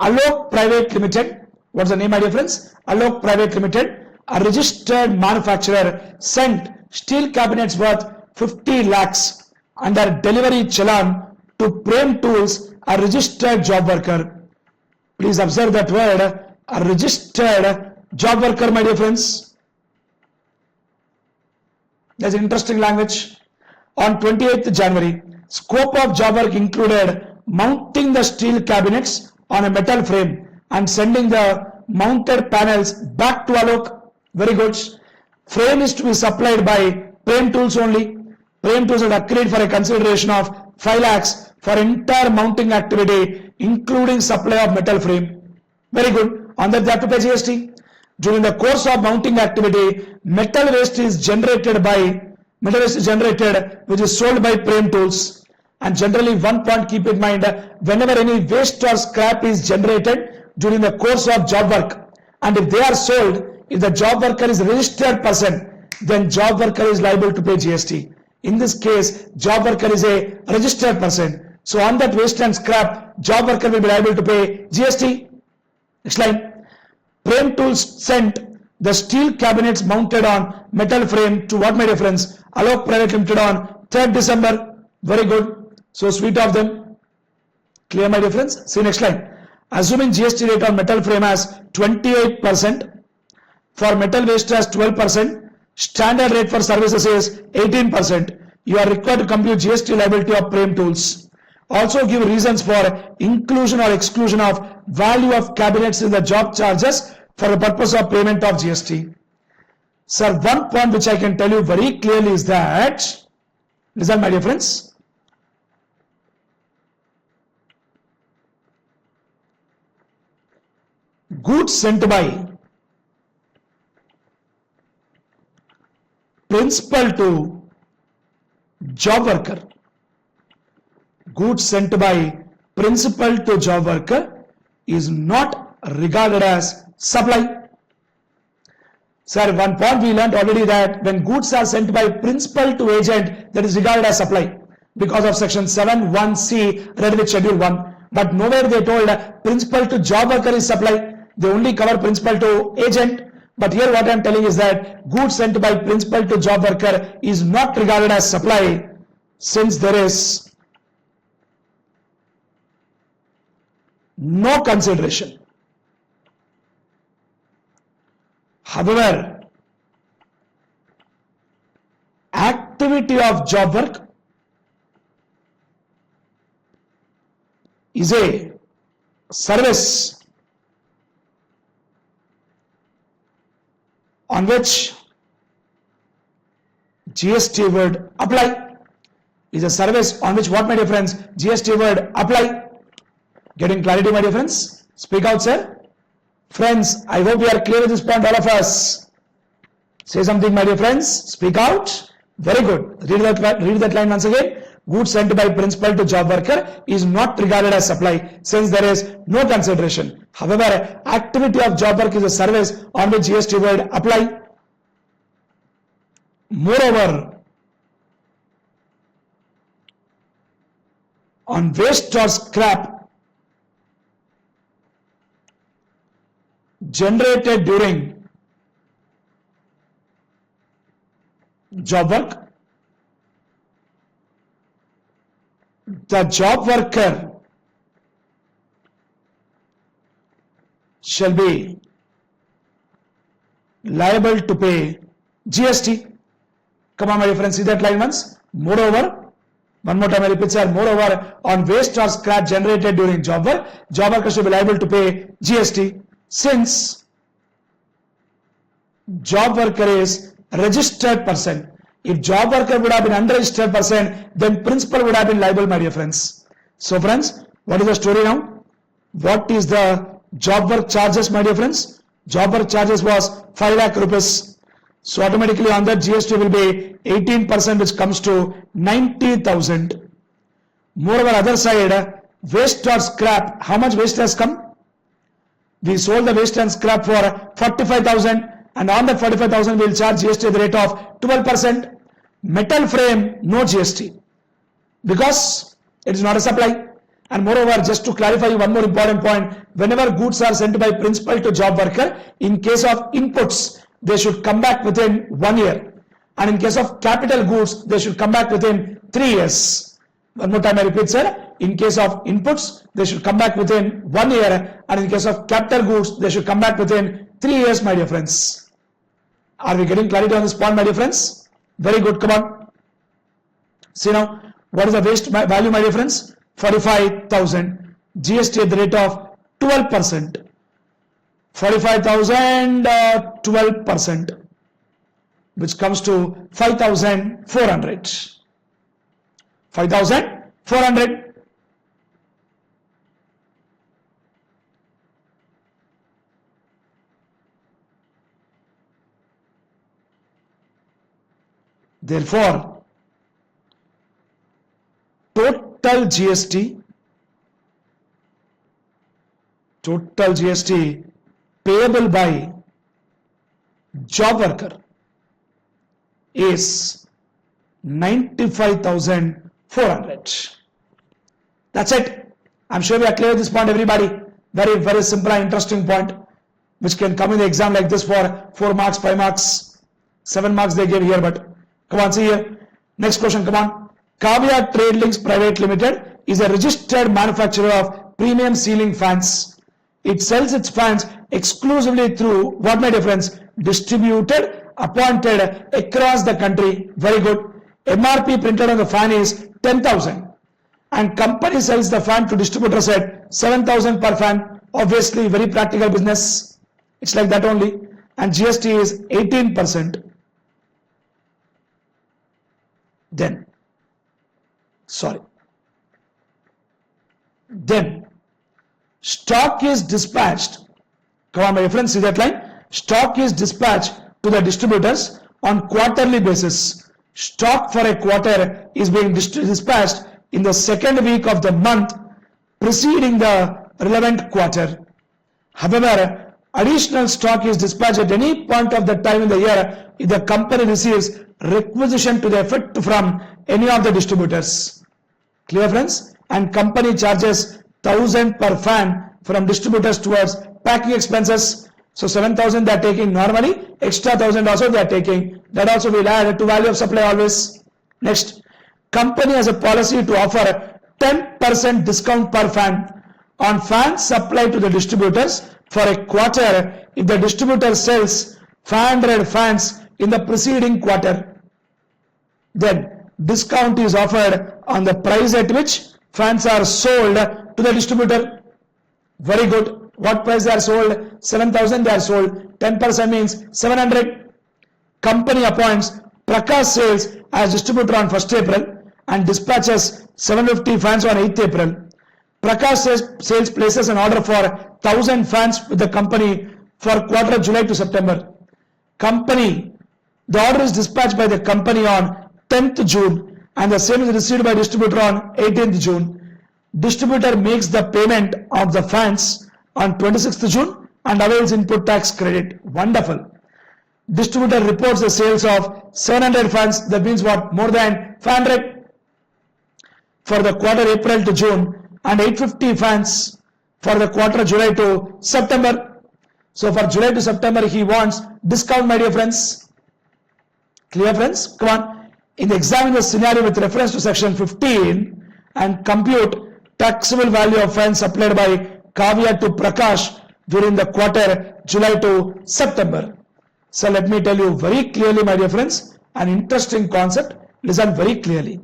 S2: Alok Private Limited. What's the name, my dear friends? Alok Private Limited, a registered manufacturer, sent steel cabinets worth 50 lakhs under delivery challan to Prem Tools, a registered job worker. Please observe that word, a registered job worker, my dear friends. That's an interesting language. On 28th January, scope of job work included mounting the steel cabinets on a metal frame and sending the mounted panels back to Alok. Very good. Frame is to be supplied by Prem Tools only. Prem Tools has agreed for a consideration of 5 lakhs for entire mounting activity, including supply of metal frame. Very good. On that, they have to pay GST. During the course of mounting activity, metal waste is generated, which is sold by Prem Tools. And generally, one point keep in mind, whenever any waste or scrap is generated during the course of job work, and if they are sold, if the job worker is a registered person, then job worker is liable to pay GST. In this case, job worker is a registered person. So on that waste and scrap, job worker will be liable to pay GST. Next line. Prem Tools sent the steel cabinets mounted on metal frame to what, my dear friends? Alok Private Limited on 3rd December. Very good. So sweet of them. Clear, my dear friends? See next line. Assuming GST rate on metal frame as 28%, for metal waste as 12%, standard rate for services is 18%. You are required to compute GST liability of Prem Tools. Also give reasons for inclusion or exclusion of value of cabinets in the job charges for the purpose of payment of GST. Sir, one point which I can tell you very clearly is that, listen my dear friends, goods sent by principal to job worker, goods sent by principal to job worker is not regarded as supply. Sir, one point we learned already that when goods are sent by principal to agent, that is regarded as supply because of section 7(1)(c) read with schedule 1. But nowhere they told principal to job worker is supply. They only cover principal to agent. But here what I am telling is that goods sent by principal to job worker is not regarded as supply, since there is no consideration. However, activity of job work is a service on which GST would apply. Is a service on which what, my dear friends? GST would apply. Getting clarity, my dear friends? Speak out, sir. Friends, I hope we are clear with this point, all of us. Say something, my dear friends. Speak out. Very good. Read that line once again. Goods sent by principal to job worker is not regarded as supply, since there is no consideration. However, activity of job work is a service on which GST would apply. Moreover, on waste or scrap generated during job work, the job worker shall be liable to pay GST. Come on, my dear friends, see that line once. Moreover, one more time I repeat, sir. Moreover, on waste or scrap generated during job worker should be liable to pay GST, since job worker is registered person. If job worker would have been unregistered person, then principal would have been liable, my dear friends. So friends, what is the story now? What is the job work charges, my dear friends? Job work charges was 5 lakh rupees. So automatically on that GST will be 18%, which comes to 90,000. Moreover, other side, waste or scrap, how much waste has come? We sold the waste and scrap for 45,000, and on that 45,000 we will charge GST at the rate of 12%. Metal frame, no GST, because it is not a supply. And moreover, just to clarify one more important point, whenever goods are sent by principal to job worker, in case of inputs, they should come back within 1 year. And in case of capital goods, they should come back within 3 years. One more time I repeat, sir. In case of inputs, they should come back within 1 year. And in case of capital goods, they should come back within 3 years, my dear friends. Are we getting clarity on this point, my dear friends? Very good, come on. See now, what is the waste value, my dear friends? 45,000. GST at the rate of 12%. 45,000, 12%, which comes to 5,400. 5,400. Therefore, total GST payable by job worker is 95,400. That's it. I'm sure we are clear with this point, everybody. Very, very simple and interesting point, which can come in the exam like this for 4 marks, 5 marks, 7 marks they gave here, but come on, see here. Next question, come on. Kavya Trade Links Private Limited is a registered manufacturer of premium ceiling fans. It sells its fans exclusively through what, my dear friends? Distributed, appointed across the country. Very good. MRP printed on the fan is 10,000. And company sells the fan to distributors at 7,000 per fan. Obviously, very practical business. It's like that only. And GST is 18%. Then stock is dispatched. Come on, my friends, see that line? Stock is dispatched to the distributors on quarterly basis. Stock for a quarter is being dispatched in the second week of the month preceding the relevant quarter. However, additional stock is dispatched at any point of the time in the year if the company receives requisition to the effect from any of the distributors. Clear, friends? And company charges 1,000 per fan from distributors towards packing expenses. So 7,000 they are taking normally, extra 1,000 also they are taking. That also will add to value of supply always. Next, company has a policy to offer 10% discount per fan on fans supplied to the distributors for a quarter if the distributor sells 500 fans in the preceding quarter. Then discount is offered on the price at which fans are sold to the distributor. Very good. What price they are sold? 7,000 they are sold. 10% means 700. Company appoints Prakash Sales as distributor on 1st April and dispatches 750 fans on 8th April. Prakash Sales places an order for 1,000 fans with the company for quarter July to September. The order is dispatched by the company on 10th June and the same is received by distributor on 18th June. Distributor makes the payment of the fans on 26th June and avails input tax credit. Wonderful. Distributor reports the sales of 700 fans. That means what? More than 500 for the quarter April to June and 850 fans for the quarter July to September. So for July to September he wants discount, my dear friends. Clear, friends? Come on. In the examine the scenario with reference to section 15 and compute taxable value of fans supplied by Kavya to Prakash during the quarter July to September. So let me tell you very clearly, my dear friends, an interesting concept. Listen very clearly.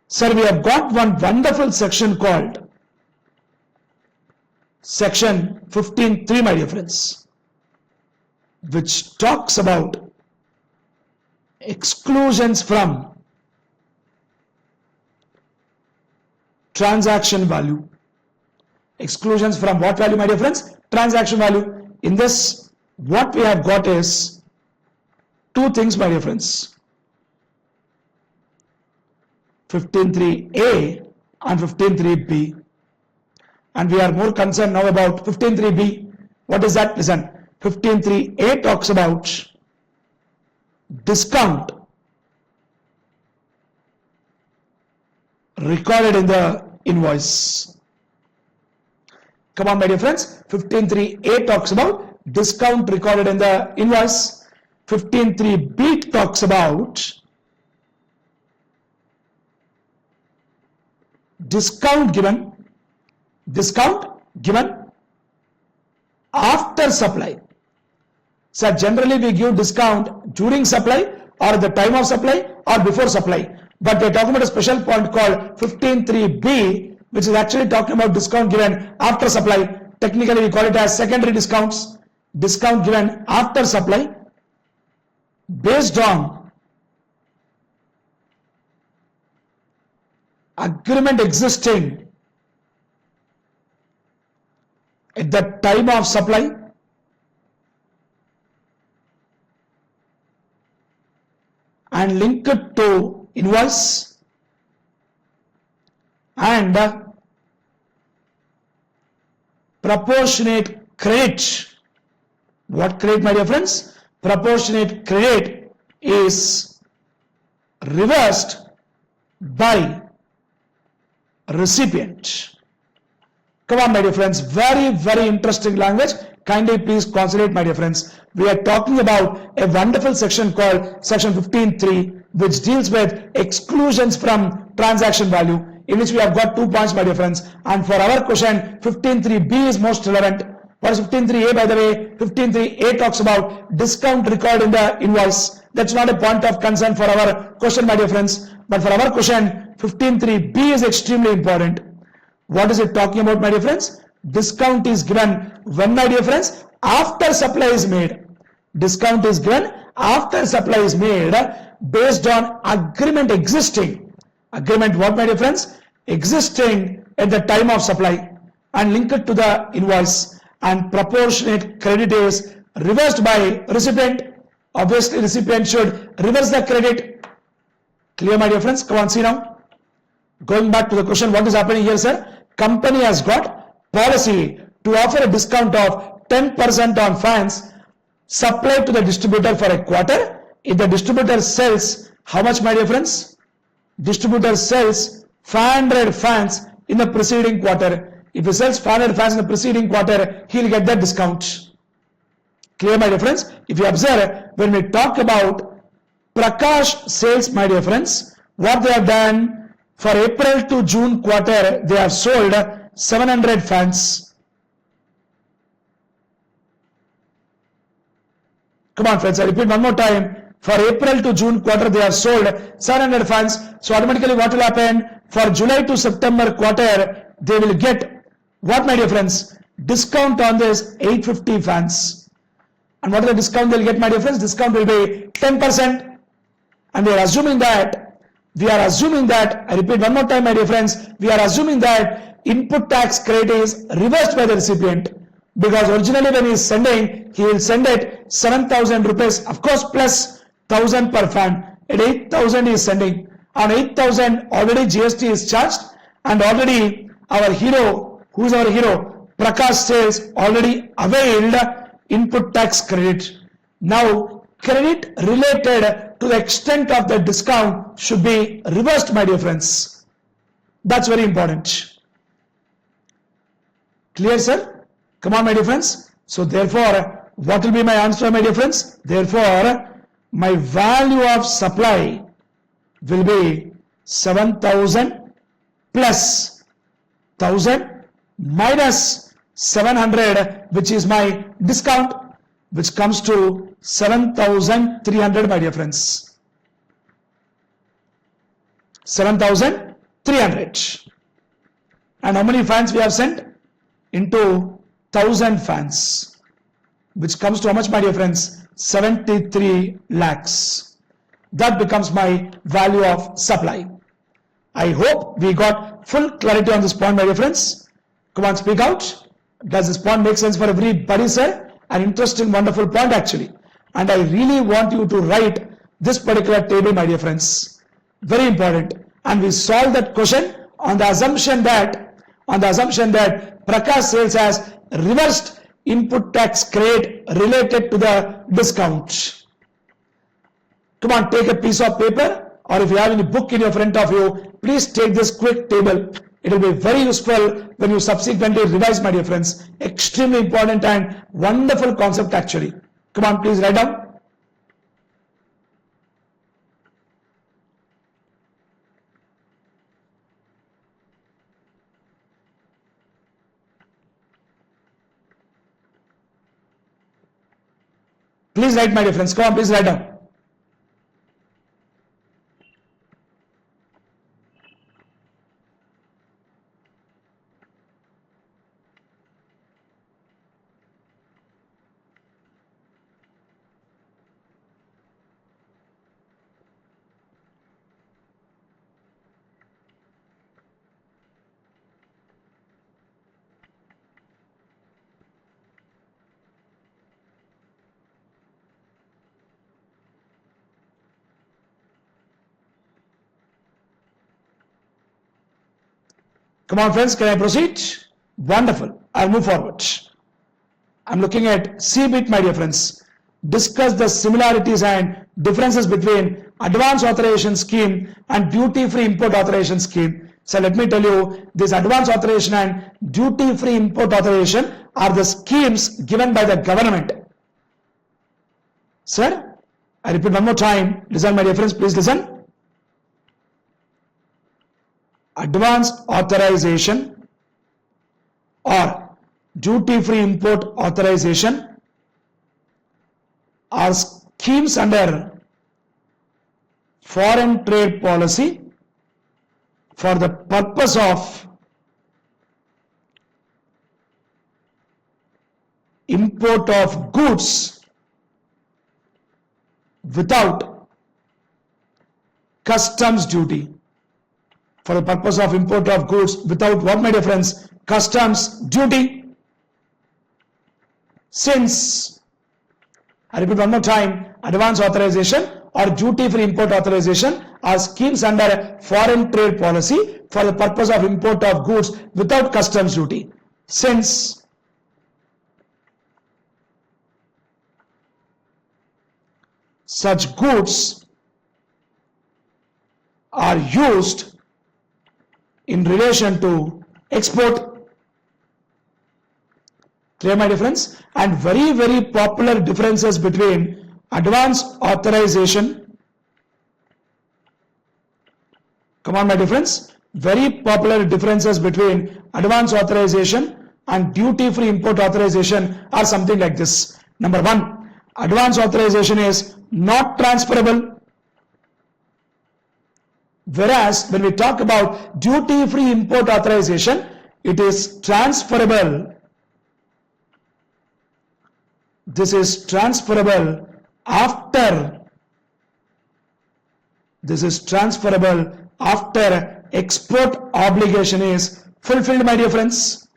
S2: Sir, we have got one wonderful section called section 15.3, my dear friends, which talks about exclusions from transaction value. Exclusions from what value, my dear friends? Transaction value. In this, what we have got is two things, my dear friends. 15.3a and 15.3b. And we are more concerned now about 15.3b. What is that? Listen, 15.3a talks about discount recorded in the invoice. Come on, my dear friends. 15.3a talks about discount recorded in the invoice. 15.3b talks about discount given after supply. So generally we give discount during supply or at the time of supply or before supply. But we are talking about a special point called 15.3b, which is actually talking about discount given after supply. Technically we call it as secondary discounts. Discount given after supply based on agreement existing at the time of supply and link it to invoice and proportionate credit. What credit, my dear friends? Proportionate credit is reversed by recipient. Come on, my dear friends, very, very interesting language. Kindly please concentrate, my dear friends. We are talking about a wonderful section called section 15.3, which deals with exclusions from transaction value, in which we have got 2 points, my dear friends. And for our question, 15.3b is most relevant. What is 15.3a, by the way? 15.3a talks about discount recorded in the invoice. That's not a point of concern for our question, my dear friends. But for our question, 15.3b is extremely important. What is it talking about, my dear friends? discount is given when, my dear friends? After supply is made. Discount is given after supply is made based on agreement existing. Agreement what, my dear friends? Existing at the time of supply and link it to the invoice, and proportionate credit is reversed by recipient. Obviously recipient should reverse the credit. Clear, my dear friends? Come on, see now. Going back to the question, what is happening here, sir? Company has got policy to offer a discount of 10% on fans supplied to the distributor for a quarter. If the distributor sells, how much, my dear friends? Distributor sells 500 fans in the preceding quarter. If he sells 500 fans in the preceding quarter, he'll get that discount. Clear, my dear friends? If you observe, when we talk about Prakash sales, my dear friends, what they have done for April to June quarter, they have sold 700 fans. Come on, friends, I repeat one more time. For April to June quarter, they have sold 700 fans. So automatically what will happen? For July to September quarter, they will get what, my dear friends? Discount on this 850 fans. And what is the discount they'll get, my dear friends? Discount will be 10%. And we are assuming that, I repeat one more time, my dear friends, we are assuming that input tax credit is reversed by the recipient. Because originally when he is sending, he will send it 7,000 rupees, of course, plus 1,000 per fan. At 8,000 he is sending. On 8,000 already GST is charged, and already our hero, who is our hero? Prakash sales already availed input tax credit. Now credit related to the extent of the discount should be reversed, my dear friends. That's very important. Clear, sir? Come on, my dear friends. So therefore, what will be my answer, my dear friends? Therefore, my value of supply will be 7,000 plus 1,000 minus 700, which is my discount, which comes to 7,300, my dear friends. 7,300. And how many fans we have sent? Into 1,000 fans, which comes to how much, my dear friends? 73 lakhs. That becomes my value of supply. I hope we got full clarity on this point, my dear friends. Come on, speak out. Does this point make sense for everybody, sir? An interesting, wonderful point actually. And I really want you to write this particular table, my dear friends. Very important. And we solve that question on the assumption that Prakash sales has reversed input tax credit related to the discount. Come on, take a piece of paper, or if you have any book in your front of you, please take this quick table. It will be very useful when you subsequently revise, my dear friends. Extremely important and wonderful concept actually. Come on, please write down. Please write, my dear friends. Come on, please write down. Come on, friends, can I proceed? Wonderful. I'll move forward. I'm looking at C bit, my dear friends. Discuss the similarities and differences between advance authorization scheme and duty-free import authorization scheme. So let me tell you, this advance authorization and duty-free import authorization are the schemes given by the government. Sir, I repeat one more time. Listen, my dear friends, please listen. Advance authorization or duty-free import authorization are schemes under foreign trade policy for the purpose of import of goods without customs duty. For the purpose of import of goods without what, my dear friends? Customs duty. Since, I repeat one more time, advance authorization or duty-free import authorization are schemes under foreign trade policy for the purpose of import of goods without customs duty. Since such goods are used in relation to export. Clear, my dear friends? And very, very popular differences between advance authorization. Come on, my dear friends. Very popular differences between advance authorization and duty-free import authorization are something like this. Number one, advance authorization is not transferable. Whereas when we talk about duty-free import authorization, it is transferable. This is transferable after export obligation is fulfilled, my dear friends.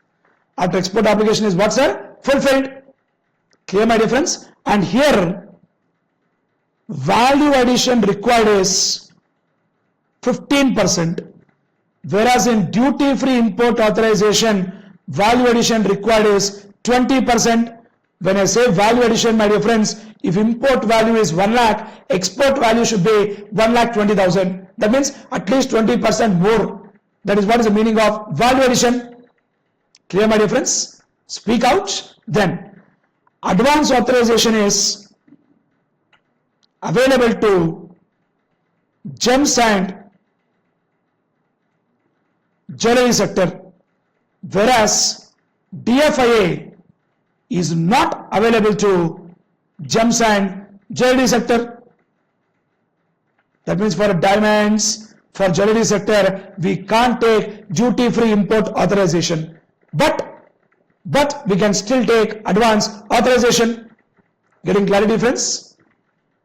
S2: After export obligation is what, sir? Fulfilled. Clear, my dear friends? And here value addition required is 15%, whereas in duty-free import authorization, value addition required is 20%. When I say value addition, my dear friends, if import value is 1 lakh, export value should be 1,20,000. That means at least 20% more. That is what is the meaning of value addition. Clear, my dear friends? Speak out. Then, advance authorization is available to gems and jewelry sector, whereas DFIA is not available to gems and jewelry sector. That means for diamonds, for jewelry sector, we can't take duty-free import authorization. But we can still take advance authorization. Getting clarity, friends?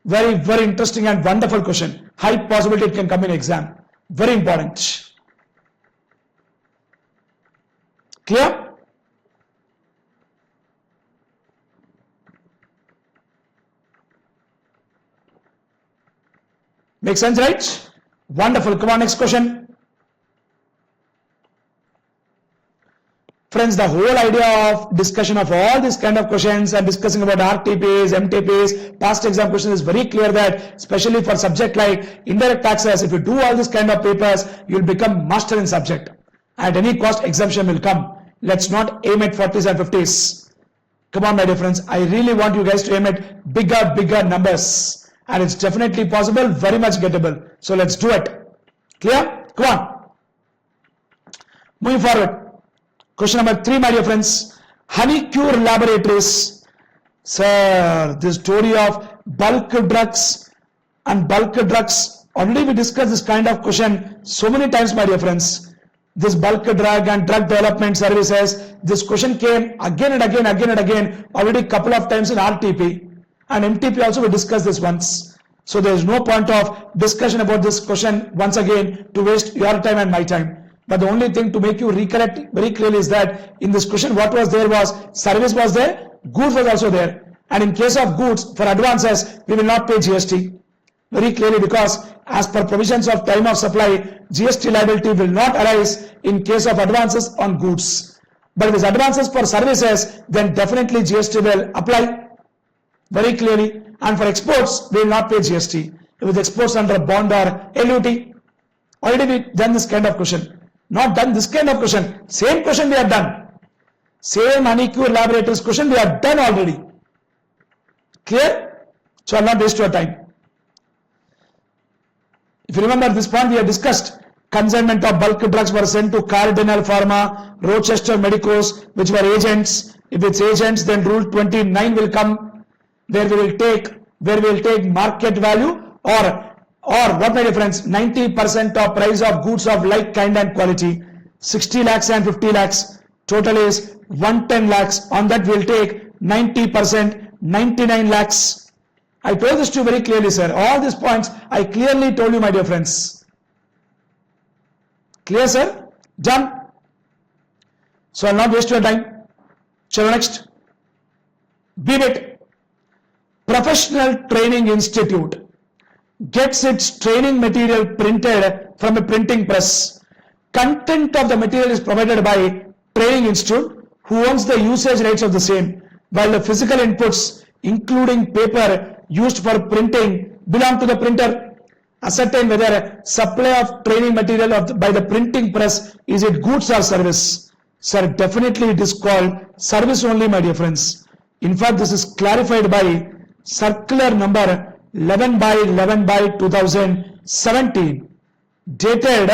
S2: Very, very interesting and wonderful question. High possibility it can come in exam. Very important. Clear? Make sense, right? Wonderful. Come on, next question. Friends, the whole idea of discussion of all these kind of questions and discussing about RTPs, MTPs, past exam questions is very clear that especially for subject like indirect taxes, if you do all these kind of papers, you will become master in subject. At any cost, exemption will come. Let's not aim at 40s and 50s. Come on, my dear friends. I really want you guys to aim at bigger numbers. And it's definitely possible, very much gettable. So let's do it. Clear? Come on. Moving forward. Question number 3, my dear friends. Honeywell Laboratories. Sir, this story of bulk drugs and bulk drugs. Already we discussed this kind of question so many times, my dear friends. This bulk drug and drug development services. This question came again and again. Already couple of times in RTP. And MTP also we discussed this once. So there is no point of discussion about this question once again to waste your time and my time. But the only thing to make you recollect very clearly is that in this question what was there was service was there, goods was also there. And in case of goods for advances we will not pay GST. Very clearly because as per provisions of time of supply, GST liability will not arise in case of advances on goods. But if it's advances for services, then definitely GST will apply. Very clearly, and for exports, we will not pay GST. If it's exports under bond or LUT, already we done this kind of question. Not done this kind of question. Same question we have done. Same Honeywell Laboratories question we have done already. Clear? So I will not waste your time. If you remember this point we have discussed, consignment of bulk drugs were sent to Cardinal Pharma, Rochester Medicos, which were agents. If it's agents, then Rule 29 will come. Where we will take market value or what, my dear friends, 90% of price of goods of like kind and quality, 60 lakhs and 50 lakhs. Total is 110 lakhs. On that we'll take 90%, 99 lakhs. I told this to you very clearly, sir. All these points I clearly told you, my dear friends. Clear, sir? Done. So I'll not waste your time. Chalo next. BBIT, Professional Training Institute, gets its training material printed from a printing press. Content of the material is provided by Training Institute, who owns the usage rights of the same, while the physical inputs, including paper used for printing, belong to the printer. Ascertain whether supply of training material by the printing press, is it goods or service? Sir, definitely it is called service only, my dear friends. In fact, this is clarified by circular number 11/11/2017, dated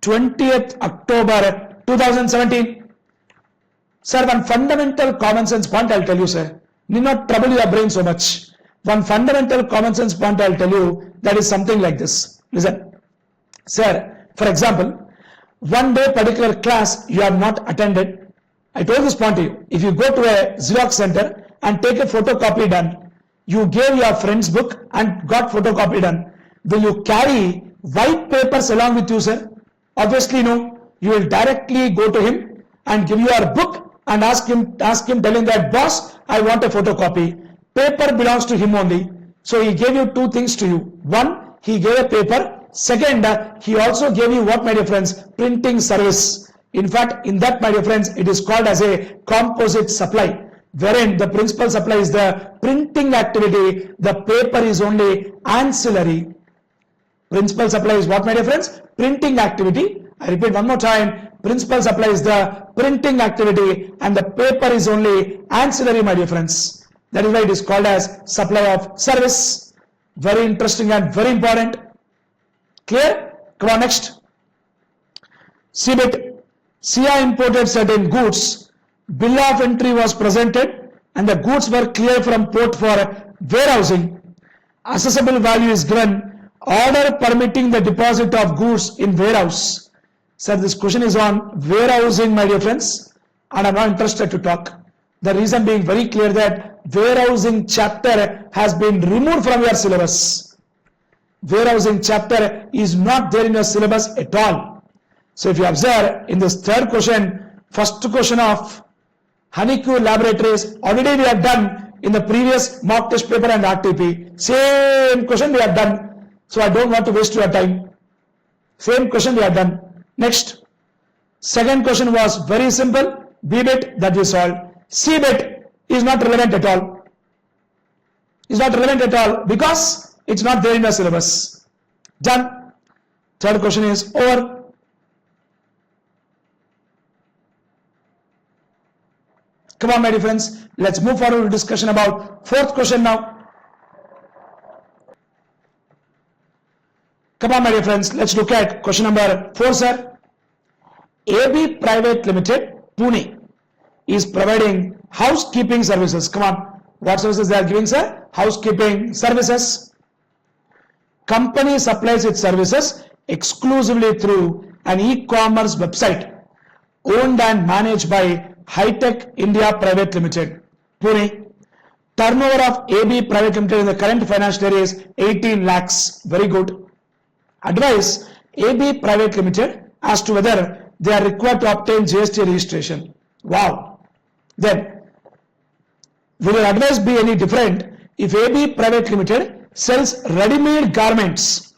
S2: 20th October 2017. Sir, one fundamental common sense point I'll tell you, sir. Need not trouble your brain so much. One fundamental common sense point I'll tell you, that is something like this. Listen, sir, for example, one day particular class you have not attended. I told this point to you. If you go to a Xerox center and take a photocopy done, you gave your friend's book and got photocopy done, will you carry white papers along with you, sir? Obviously no. You will directly go to him and give your book and ask him telling that, boss, I want a photocopy. Paper belongs to him only. So he gave you two things to you. One, he gave a paper. Second, he also gave you what, my dear friends? Printing service. In fact, in that, my dear friends, it is called as a composite supply, wherein the principal supply is the printing activity, the paper is only ancillary. Principal supply is what, my dear friends? Printing activity. I repeat one more time, principal supply is the printing activity and the paper is only ancillary, my dear friends. That is why it is called as supply of service. Very interesting and very important. Clear? Come on, next. CBIT. SIA imported certain goods. Bill of entry was presented and the goods were cleared from port for warehousing. Assessable value is given. Order permitting the deposit of goods in warehouse. Sir, this question is on warehousing, my dear friends, and I'm not interested to talk. The reason being very clear that warehousing chapter has been removed from your syllabus. Warehousing chapter is not there in your syllabus at all. So if you observe in this third question, first question of Honeycomb Laboratories, already we have done in the previous mock test paper and RTP. Same question we have done. So I don't want to waste your time. Same question we have done. Next. Second question was very simple. BBIT, that we solved. CBIT is not relevant at all. Is not relevant at all because it's not there in the syllabus. Done. Third question is over. Come on, my dear friends, let's move forward to discussion about fourth question now. Come on, my dear friends, let's look at question number 4, sir. AB Private Limited, Pune, is providing housekeeping services. Come on, what services they are giving, sir? Housekeeping services. Company supplies its services exclusively through an e-commerce website owned and managed by Hi-Tech India Private Limited, Pune. Turnover of AB Private Limited in the current financial year is 18 lakhs. Very good. Advice, AB Private Limited as to whether they are required to obtain GST registration. Wow. Then, will your advice be any different if AB Private Limited sells ready-made garments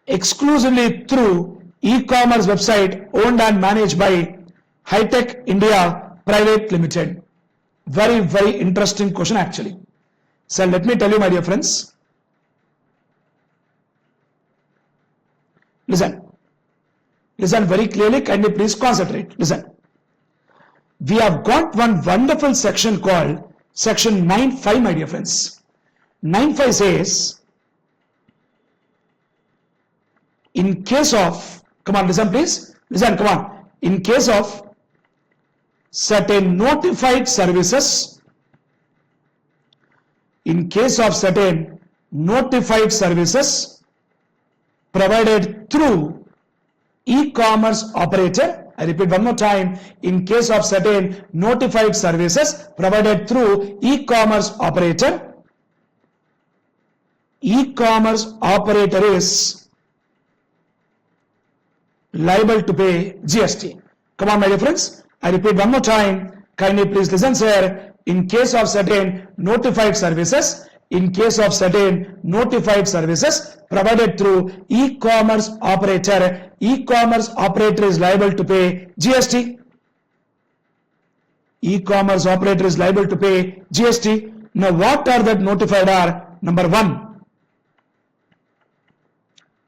S2: exclusively through e-commerce website owned and managed by Hi-Tech India Private Limited? Very, very interesting question actually. So let me tell you, my dear friends. Listen very clearly, kindly please concentrate. Listen. We have got one wonderful section called section 9.5, my dear friends. 9.5 says, in case of, come on, listen please, listen, come on. In case of certain notified services, provided through e-commerce operator I repeat one more time. In case of certain notified services provided through e-commerce operator, e-commerce operator is liable to pay GST. Come on, my dear friends. I repeat one more time. Kindly please listen, sir. In case of certain notified services, in case of certain notified services provided through e-commerce operator is liable to pay GST. E-commerce operator is liable to pay GST. Now, what are that notified are? Number one.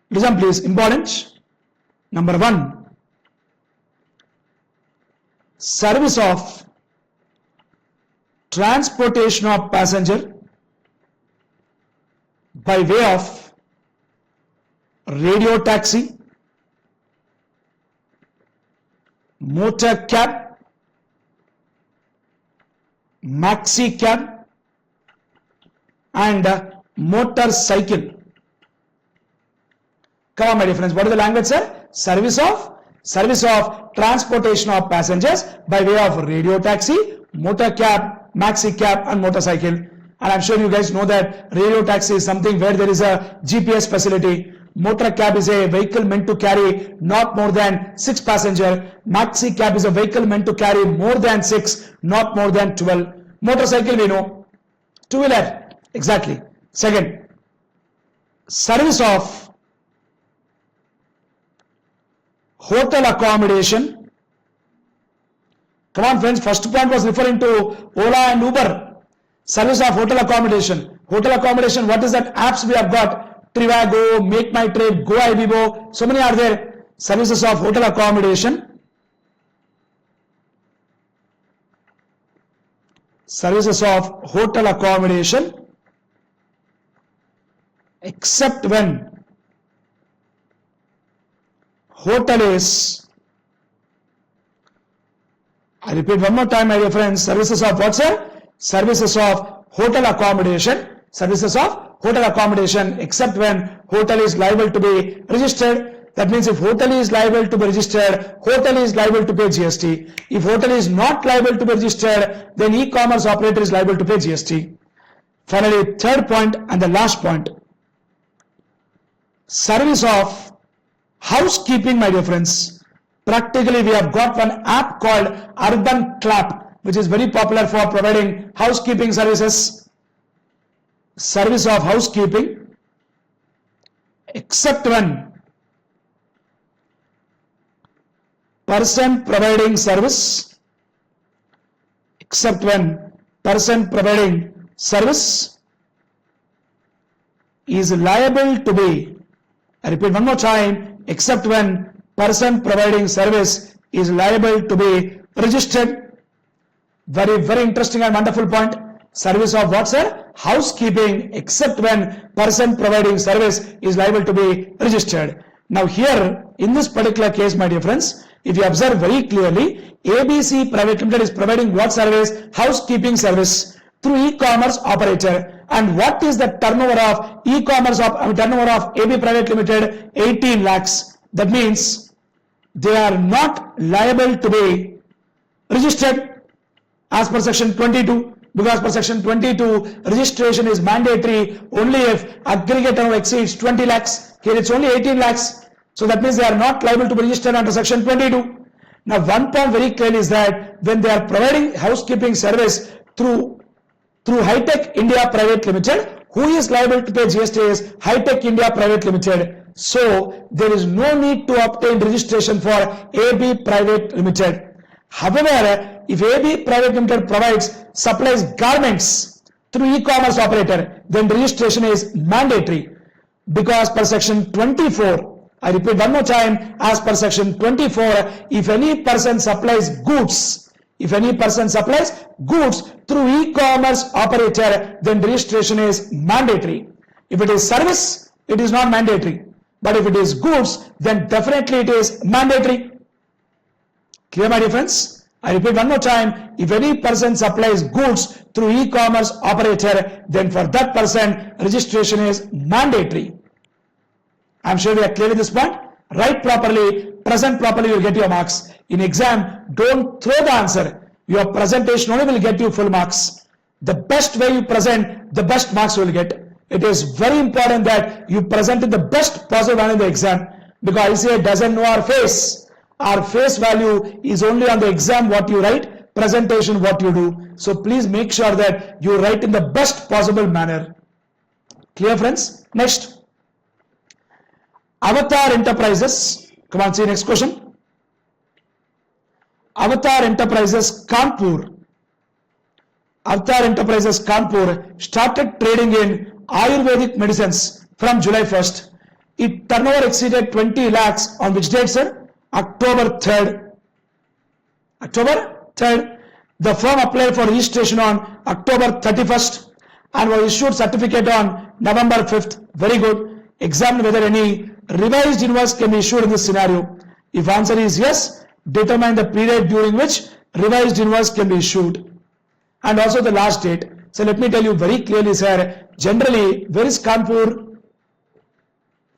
S2: Listen, please, important. Number one, service of transportation of passenger by way of radio taxi, motor cab, maxi cab, and motorcycle. Come on, my dear friends, what is the language, sir? Service of transportation of passengers by way of radio taxi, motor cab, maxi cab, and motorcycle. And I'm sure you guys know that radio taxi is something where there is a GPS facility. Motor cab is a vehicle meant to carry not more than 6 passengers. Maxi cab is a vehicle meant to carry more than 6, not more than 12. Motorcycle we know. Two-wheeler. Exactly. Second, service of hotel accommodation. Come on, friends. First point was referring to Ola and Uber. Service of hotel accommodation. Hotel accommodation, what is that? Apps we have got. Trivago, Make My Trip, Go Ibibo. So many are there. Services of hotel accommodation. Services of hotel accommodation. Except when hotel is, I repeat one more time, my dear friends, services of what, sir? Services of hotel accommodation. Services of hotel accommodation except when hotel is liable to be registered. That means if hotel is liable to be registered, hotel is liable to pay GST. If hotel is not liable to be registered, then e-commerce operator is liable to pay GST. Finally, third point and the last point. Service of housekeeping, my dear friends. Practically, we have got one app called Urban Clap, which is very popular for providing housekeeping services. Service of housekeeping, except when person providing service, except when person providing service is liable to be, I repeat one more time, except when person providing service is liable to be registered. Very, very interesting and wonderful point. Service of what, sir? Housekeeping, except when person providing service is liable to be registered. Now here, in this particular case, my dear friends, if you observe very clearly, ABC Private Limited is providing what service? Housekeeping service through e-commerce operator. And what is the turnover of e-commerce turnover of AB Private Limited? 18 lakhs. That means they are not liable to be registered as per section 22, because per section 22 registration is mandatory only if aggregate turnover exceeds 20 lakhs. Here it's only 18 lakhs. So that means they are not liable to be registered under section 22. Now one point very clearly is that when they are providing housekeeping service through Hi-Tech India Private Limited, who is liable to pay GST is Hi-Tech India Private Limited. So there is no need to obtain registration for AB Private Limited. However, if AB Private Limited supplies garments through e-commerce operator, then registration is mandatory, because per section 24, I repeat one more time, as per section 24, if any person supplies goods through e-commerce operator, then registration is mandatory. If it is service, it is not mandatory. But if it is goods, then definitely it is mandatory. Clear, my dear friends? I repeat one more time, if any person supplies goods through e-commerce operator, then for that person registration is mandatory. I'm sure we are clear with this point. write properly, present properly, you'll get your marks. In exam, don't throw the answer. Your presentation only will get you full marks. The best way you present, the best marks you will get. It is very important that you present in the best possible manner in the exam, because ICA doesn't know our face. Our face value is only on the exam what you write, presentation what you do. So please make sure that you write in the best possible manner. Clear, friends? Next. Avatar Enterprises. Come on, see next question. Avatar Enterprises Kanpur. Avatar Enterprises Kanpur started trading in Ayurvedic medicines from July 1st. Its turnover exceeded 20 lakhs on which date, sir? October 3rd. October 3rd. The firm applied for registration on October 31st and was issued certificate on November 5th. Very good. Examine whether any revised invoice can be issued in this scenario. If answer is yes, determine the period during which revised invoice can be issued. And also the last date. So let me tell you very clearly, sir. Generally, where is Kanpur?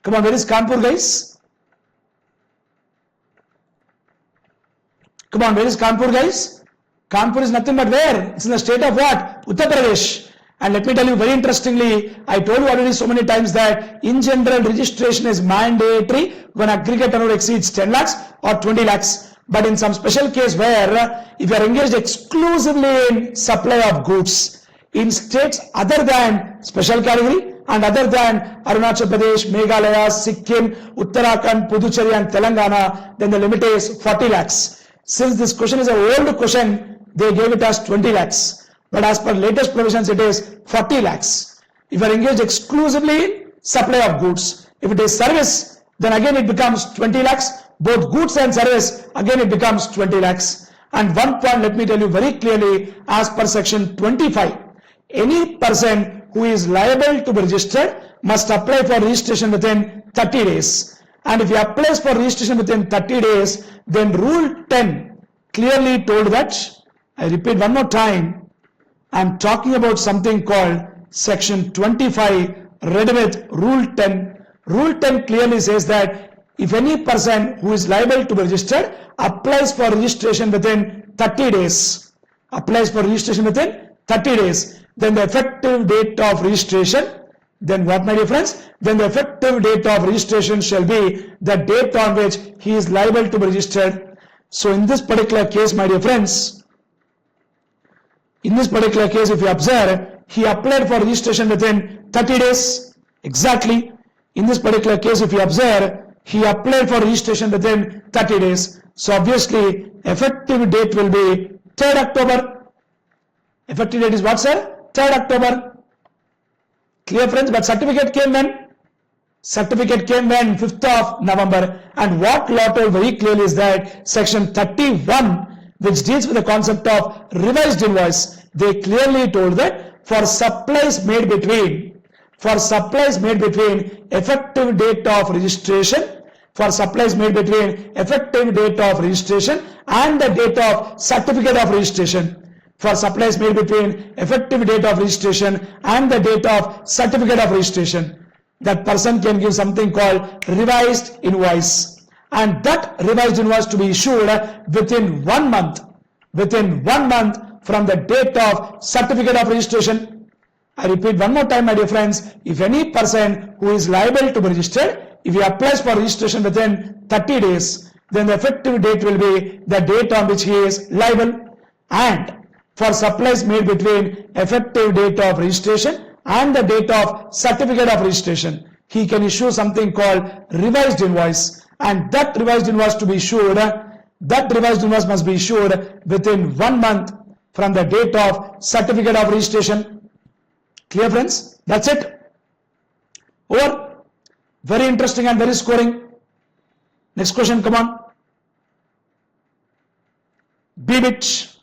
S2: Come on, where is Kanpur, guys? Come on, where is Kanpur, guys? Kanpur is nothing but where? It's in the state of what? Uttar Pradesh. And let me tell you very interestingly, I told you already so many times that in general registration is mandatory when aggregate turnover exceeds 10 lakhs or 20 lakhs. But in some special case where if you are engaged exclusively in supply of goods in states other than special category and other than Arunachal Pradesh, Meghalaya, Sikkim, Uttarakhand, Puducherry and Telangana, then the limit is 40 lakhs. Since this question is an old question, they gave it as 20 lakhs. But as per latest provisions, it is 40 lakhs. If you are engaged exclusively in supply of goods, if it is service, then again it becomes 20 lakhs. Both goods and service, again it becomes 20 lakhs. And one point, let me tell you very clearly, as per section 25, any person who is liable to be registered must apply for registration within 30 days. And if he applies for registration within 30 days, then Rule 10 clearly told that, I repeat one more time, I'm talking about something called section 25 read with Rule 10. Rule 10 clearly says that if any person who is liable to be registered applies for registration within 30 days, applies for registration within 30 days, then the effective date of registration, then what, my dear friends? Then the effective date of registration shall be the date on which he is liable to be registered. So in this particular case, my dear friends, in this particular case, if you observe, he applied for registration within 30 days. Exactly. In this particular case, if you observe, he applied for registration within 30 days. So obviously, effective date will be 3rd October. Effective date is what, sir? 3rd October. Clear, friends? But certificate came when? Certificate came when? 5th of November. And what law told very clearly is that section 31, which deals with the concept of revised invoice, they clearly told that for supplies made between effective date of registration, for supplies made between effective date of registration and the date of certificate of registration, for supplies made between effective date of registration and the date of certificate of registration, that person can give something called revised invoice. And that revised invoice to be issued within 1 month, from the date of certificate of registration. I repeat one more time, my dear friends, if any person who is liable to be registered, if he applies for registration within 30 days, then the effective date will be the date on which he is liable. And for supplies made between effective date of registration and the date of certificate of registration, he can issue something called revised invoice. And that revised invoice to be issued, that revised invoice must be issued within 1 month from the date of certificate of registration. Clear, friends? That's it. Over. Very interesting and very scoring. Next question, come on. BBIT.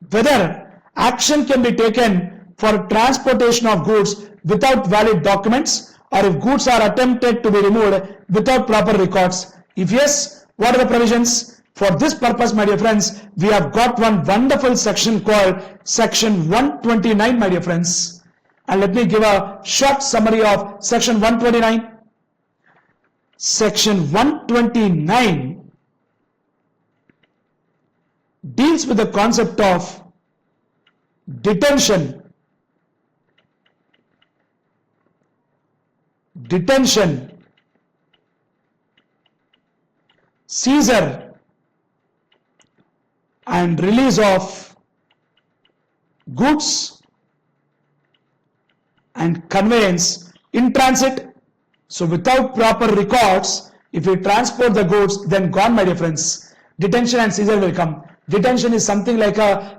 S2: Whether action can be taken for transportation of goods without valid documents, or if goods are attempted to be removed without proper records. If yes, what are the provisions? For this purpose, my dear friends, we have got one wonderful section called section 129, my dear friends. And let me give a short summary of section 129. Section 129 deals with the concept of detention, seizure and release of goods and conveyance in transit. So without proper records, if you transport the goods, then gone, my dear friends. Detention and seizure will come. Detention is something like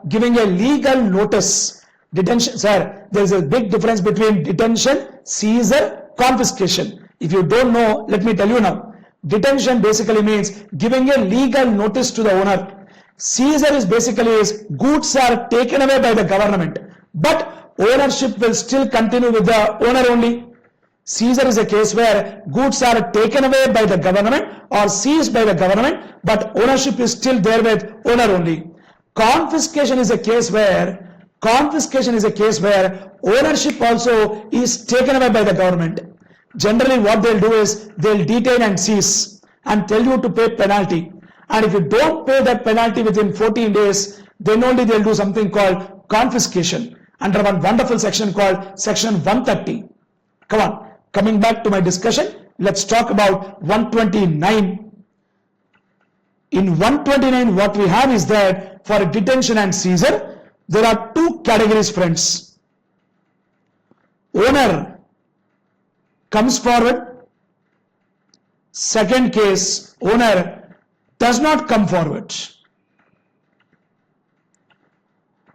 S2: giving a legal notice. Detention, sir, there is a big difference between detention, seizure, confiscation. If you don't know, let me tell you now. Detention basically means giving a legal notice to the owner. Seizure is basically goods are taken away by the government, but ownership will still continue with the owner only. Seizure is a case where goods are taken away by the government or seized by the government, but ownership is still there with owner only. Confiscation is a case where ownership also is taken away by the government. Generally what they'll do is they'll detain and seize and tell you to pay penalty. And if you don't pay that penalty within 14 days, then only they'll do something called confiscation under one wonderful section called section 130. Come on. Coming back to my discussion, let's talk about 129. In 129, what we have is that for detention and seizure, there are two categories, friends. Owner comes forward. Second case, owner does not come forward.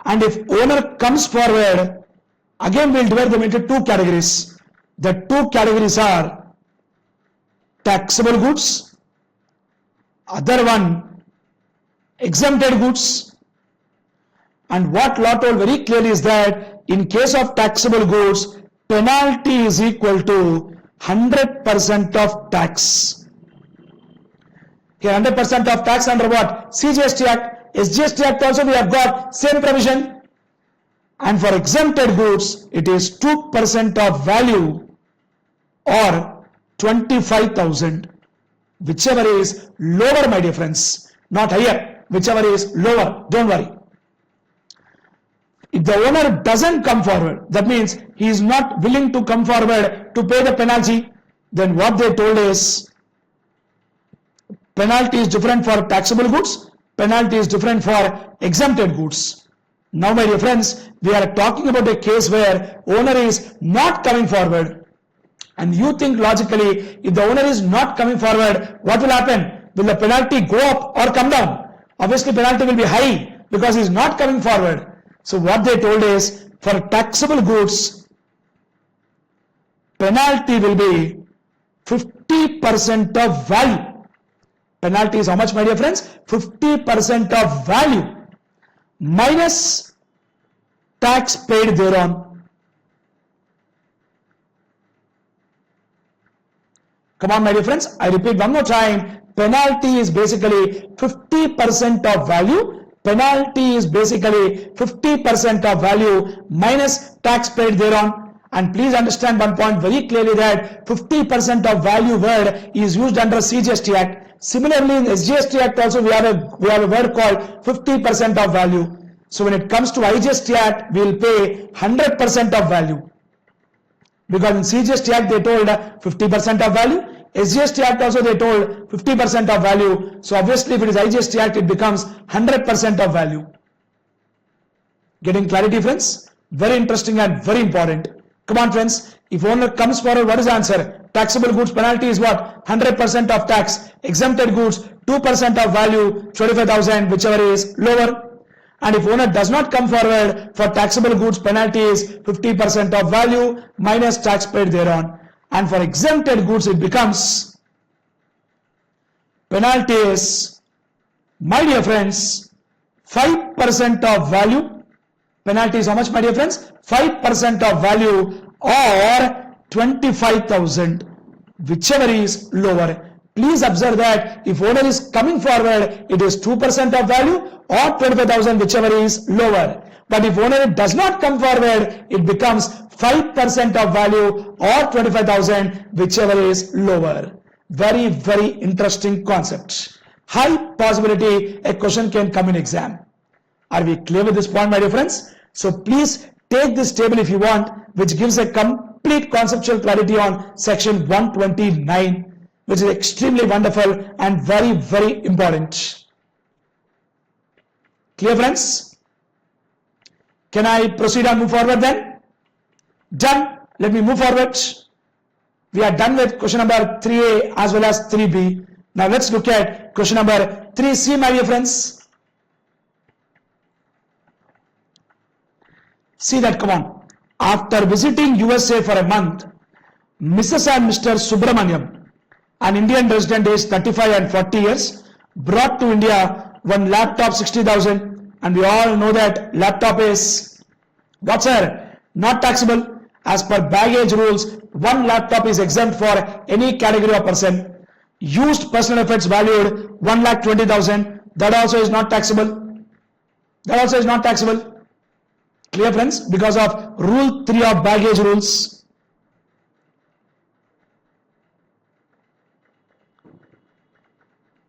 S2: And if owner comes forward, again we'll divide them into two categories. The two categories are taxable goods, other one exempted goods. And what law told very clearly is that in case of taxable goods, penalty is equal to 100% of tax. Here 100% of tax under what? CGST Act. SGST Act also we have got same provision. And for exempted goods, it is 2% of value or 25,000, whichever is lower, my dear friends, not higher, whichever is lower, don't worry. If the owner doesn't come forward, that means he is not willing to come forward to pay the penalty, then what they told is penalty is different for taxable goods, penalty is different for exempted goods. Now, my dear friends, we are talking about a case where owner is not coming forward. And you think logically, if the owner is not coming forward, what will happen? Will the penalty go up or come down? Obviously, penalty will be high because he is not coming forward. So what they told is, for taxable goods, penalty will be 50% of value. Penalty is how much, my dear friends? 50% of value minus tax paid thereon. Come on, my dear friends, I repeat one more time. Penalty is basically 50% of value. Penalty is basically 50% of value minus tax paid thereon. And please understand one point very clearly, that 50% of value word is used under CGST Act. Similarly, in SGST Act also we have a word called 50% of value. So when it comes to IGST Act, we will pay 100% of value. Because in CGST Act they told 50% of value, SGST Act also they told 50% of value. So obviously if it is IGST Act, it becomes 100% of value. Getting clarity, friends? Very interesting and very important. Come on, friends. If owner comes forward, what is the answer? Taxable goods penalty is what? 100% of tax. Exempted goods 2% of value, 25,000, whichever is lower. And if owner does not come forward, for taxable goods penalty is 50% of value minus tax paid thereon. And for exempted goods it becomes penalty is, my dear friends, 5% of value. Penalty is how much, my dear friends? 5% of value or 25,000, whichever is lower. Please observe that if owner is coming forward, it is 2% of value or 25,000, whichever is lower. But if owner does not come forward, it becomes 5% of value or 25,000, whichever is lower. Very, very interesting concept. High possibility a question can come in exam. Are we clear with this point, my dear friends? So please take this table if you want, which gives a complete conceptual clarity on section 129, which is extremely wonderful and very, very important. Clear, friends? Can I proceed and move forward then? Done. Let me move forward. We are done with question number 3A as well as 3B. Now let's look at question number 3C, my dear friends. See that, come on. After visiting USA for a month, Mrs. and Mr. Subramaniam, an Indian resident aged 35 and 40 years, brought to India one laptop 60,000, and we all know that laptop is, what's sir? Not taxable. As per baggage rules, one laptop is exempt for any category of person. Used personal effects valued 1,20,000, that also is not taxable. That also is not taxable. Clear, friends? Because of rule 3 of baggage rules.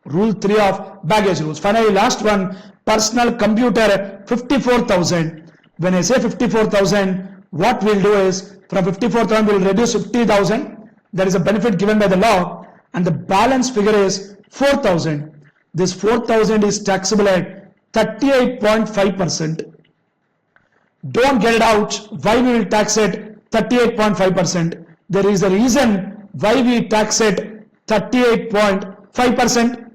S2: Rule 3 of baggage rules. Finally, last one, personal computer 54,000. When I say 54,000, what we'll do is from 54,000 we'll reduce 50,000. That is a benefit given by the law, and the balance figure is 4,000. This 4,000 is taxable at 38.5%. Don't get it out why we will tax it 38.5%. There is a reason why we tax it 38.5%.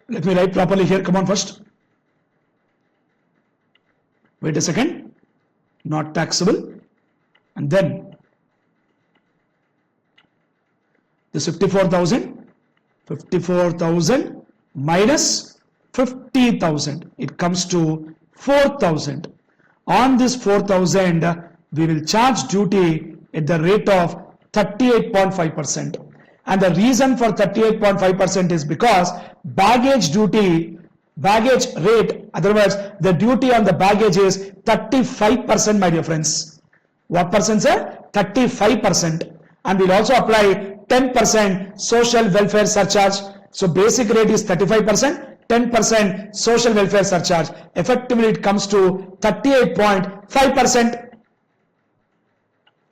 S2: Let me write properly here. Come on first. Wait a second. Not taxable. And then this 54,000 minus 50,000. It comes to 4,000. On this 4,000, we will charge duty at the rate of 38.5%. And the reason for 38.5% is because baggage rate, otherwise the duty on the baggage is 35%, my dear friends. What percent, sir? 35%. And we'll also apply 10% social welfare surcharge. So basic rate is 35%, 10% social welfare surcharge. Effectively it comes to 38.5%.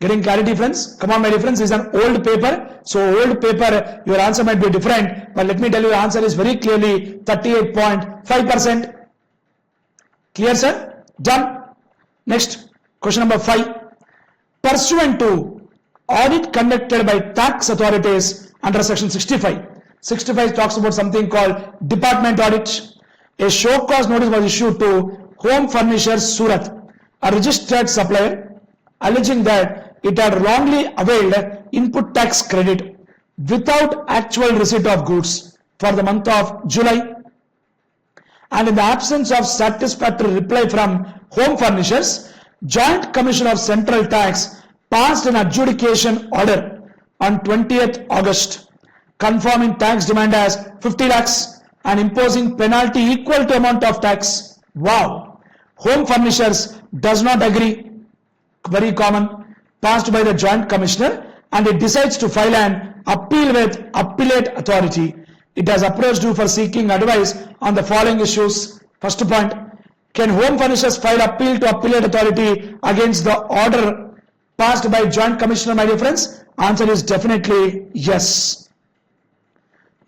S2: Getting clarity, friends? Come on, my dear friends, this is an old paper. So old paper, your answer might be different, but let me tell you, your answer is very clearly 38.5%. Clear, sir? Done. Next, question number 5. Pursuant to audit conducted by tax authorities under section 65. 65 talks about something called department audit. A show cause notice was issued to Home Furnishers Surat, a registered supplier, alleging that it had wrongly availed input tax credit without actual receipt of goods for the month of July. And in the absence of satisfactory reply from Home Furnishers, Joint Commission of Central Tax passed an adjudication order on 20th August, confirming tax demand as 50 lakhs and imposing penalty equal to amount of tax. Wow! Home Furnishers does not agree. Very common. Passed by the Joint Commissioner, and it decides to file an appeal with Appellate Authority. It has approached you for seeking advice on the following issues. First point, can Home Furnishers file appeal to Appellate Authority against the order passed by Joint Commissioner, my dear friends? Answer is definitely yes.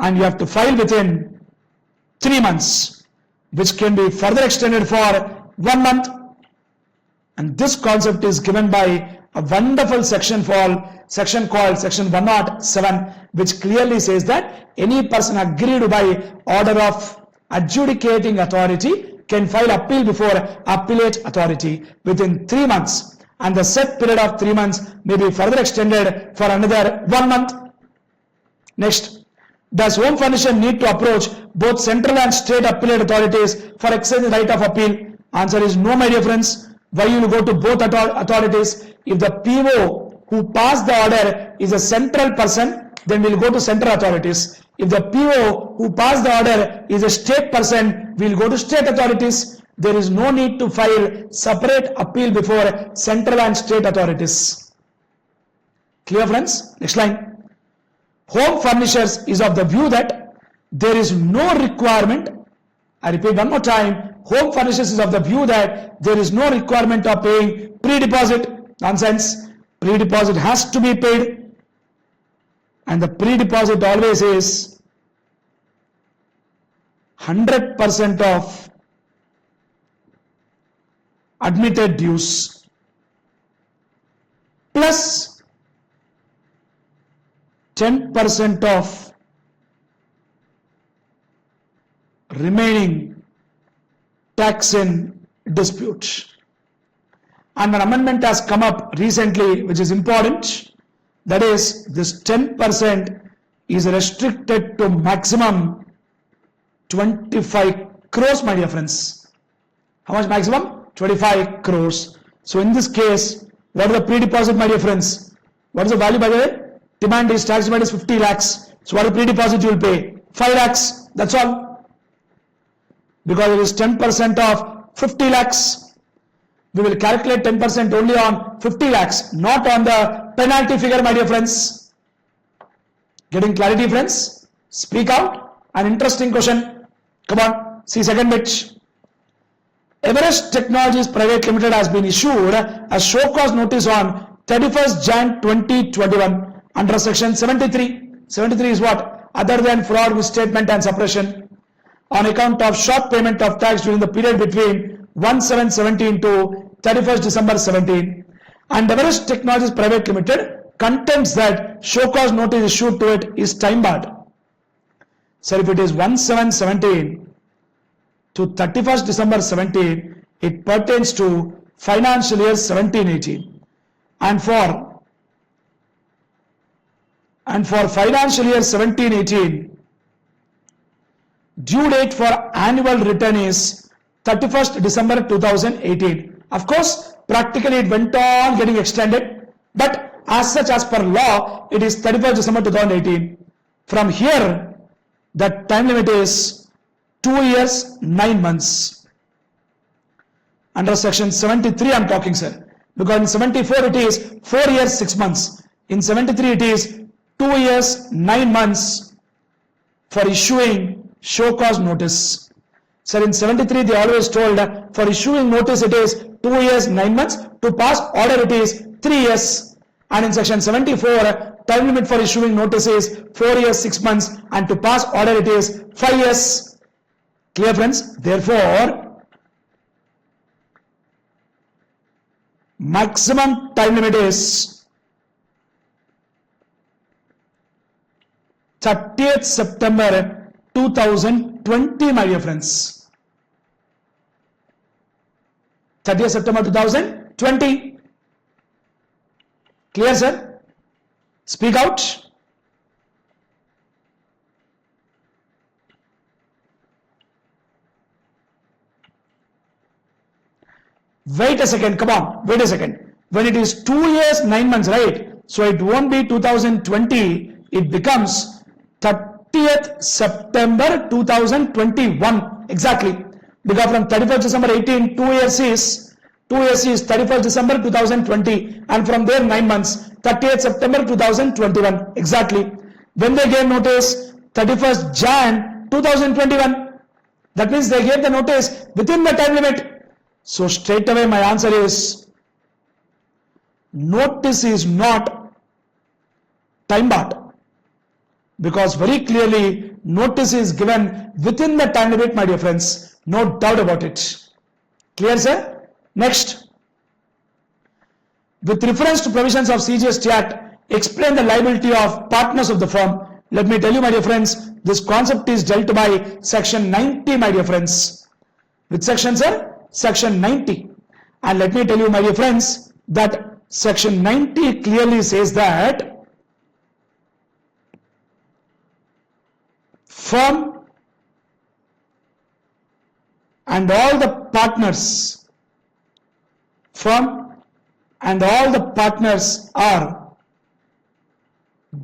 S2: And you have to file within 3 months, which can be further extended for 1 month. And this concept is given by a wonderful section called section 107, which clearly says that any person aggrieved by order of adjudicating authority can file appeal before Appellate Authority within 3 months, and the set period of 3 months may be further extended for another 1 month. Next, does Home Furnisher need to approach both central and state appellate authorities for exercising the right of appeal? Answer is no, my dear friends. Why you will go to both authorities? If the PO who passed the order is a central person, then we will go to central authorities. If the PO who passed the order is a state person, we will go to state authorities. There is no need to file separate appeal before central and state authorities. Clear, friends? Next line. Home furnishers is of the view that there is no requirement. I repeat one more time. Home furnishers is of the view that there is no requirement of paying pre-deposit. Nonsense. Pre-deposit has to be paid. And the pre-deposit always is 100% of admitted dues plus 10% of remaining tax in dispute. And an amendment has come up recently which is important. That is, this 10% is restricted to maximum 25 crores, my dear friends. How much maximum? 25 crores. So in this case, what is the pre-deposit, my dear friends? What is the value, by the way? Demand is, tax demand is 50 lakhs. So what is the pre-deposit you will pay? 5 lakhs. That's all. Because it is 10% of 50 lakhs. We will calculate 10% only on 50 lakhs, not on the penalty figure, my dear friends. Getting clarity, friends? Speak out. An interesting question. Come on, see second bit. Everest Technologies Private Limited has been issued a show cause notice on 31st Jan 2021 under section 73. 73 is what? Other than fraud, misstatement and suppression on account of short payment of tax during the period between 1/7/17 to 31st December 17. And Everest Technologies Private Limited contends that show cause notice issued to it is time barred. So if it is 1/7/17 to 31st December 17, it pertains to financial year 17-18. And for financial year 17-18, due date for annual return is 31st December 2018. Of course, practically it went on getting extended, but as such, as per law, it is 31st December 2018. From here, the time limit is 2 years, 9 months. Under section 73, I am talking, sir. Because in 74, it is 4 years, 6 months. In 73, it is 2 years, 9 months for issuing show cause notice. Sir, in 73, they always told for issuing notice, it is 2 years, 9 months. To pass order, it is 3 years. And in section 74, time limit for issuing notice is 4 years, 6 months. And to pass order, it is 5 years. Clear, friends? Therefore, maximum time limit is 30th September 2020, my dear friends. 30th September 2020. Clear, sir? Speak out. Wait a second, come on, wait a second. When it is 2 years, 9 months, right? So it won't be 2020, it becomes 30th September 2021. Exactly. Because from 31st December 18, 2 years is 31st December 2020. And from there 9 months, 30th September 2021. Exactly. When they gave notice, 31st Jan 2021. That means they gave the notice within the time limit. So straight away my answer is notice is not time barred, because very clearly notice is given within the time limit, my dear friends. No doubt about it. Clear, sir? Next. With reference to provisions of CGST Act, explain the liability of partners of the firm. Let me tell you, my dear friends, this concept is dealt by section 90, my dear friends. Which section, sir? Section 90. And let me tell you, my dear friends, that section 90 clearly says that firm and all the partners, firm and all the partners are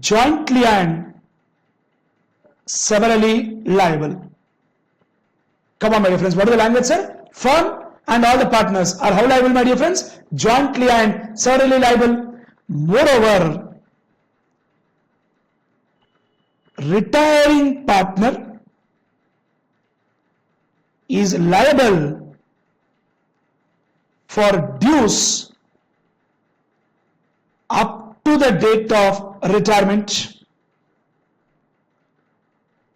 S2: jointly and severally liable. Come on, my dear friends, what is the language, sir? Firm and all the partners are how liable, my dear friends? Jointly and severally liable. Moreover, retiring partner is liable for dues up to the date of retirement.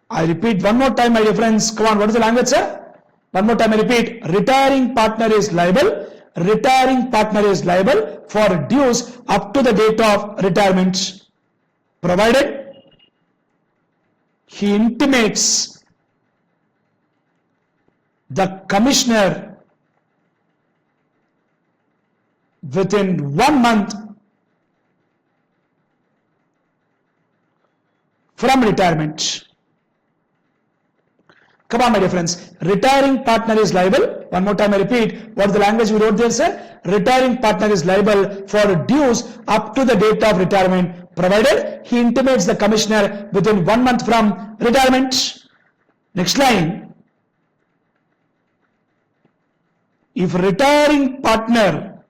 S2: I repeat one more time, my dear friends. Come on, what is the language, sir? One more time I repeat. Retiring partner is liable. Retiring partner is liable for dues up to the date of retirement, provided he intimates the commissioner within 1 month from retirement. Come on, my dear friends. Retiring partner is liable. One more time I repeat. What is the language we wrote there, sir? Retiring partner is liable for dues up to the date of retirement, provided he intimates the commissioner within 1 month from retirement. Next line. If retiring partner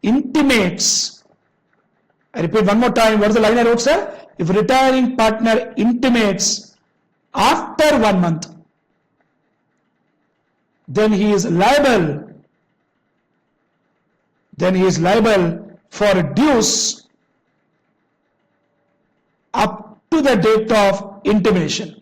S2: intimates, I repeat one more time, what is the line I wrote, sir? If retiring partner intimates after 1 month, then he is liable. Then he is liable for dues up to the date of intimation.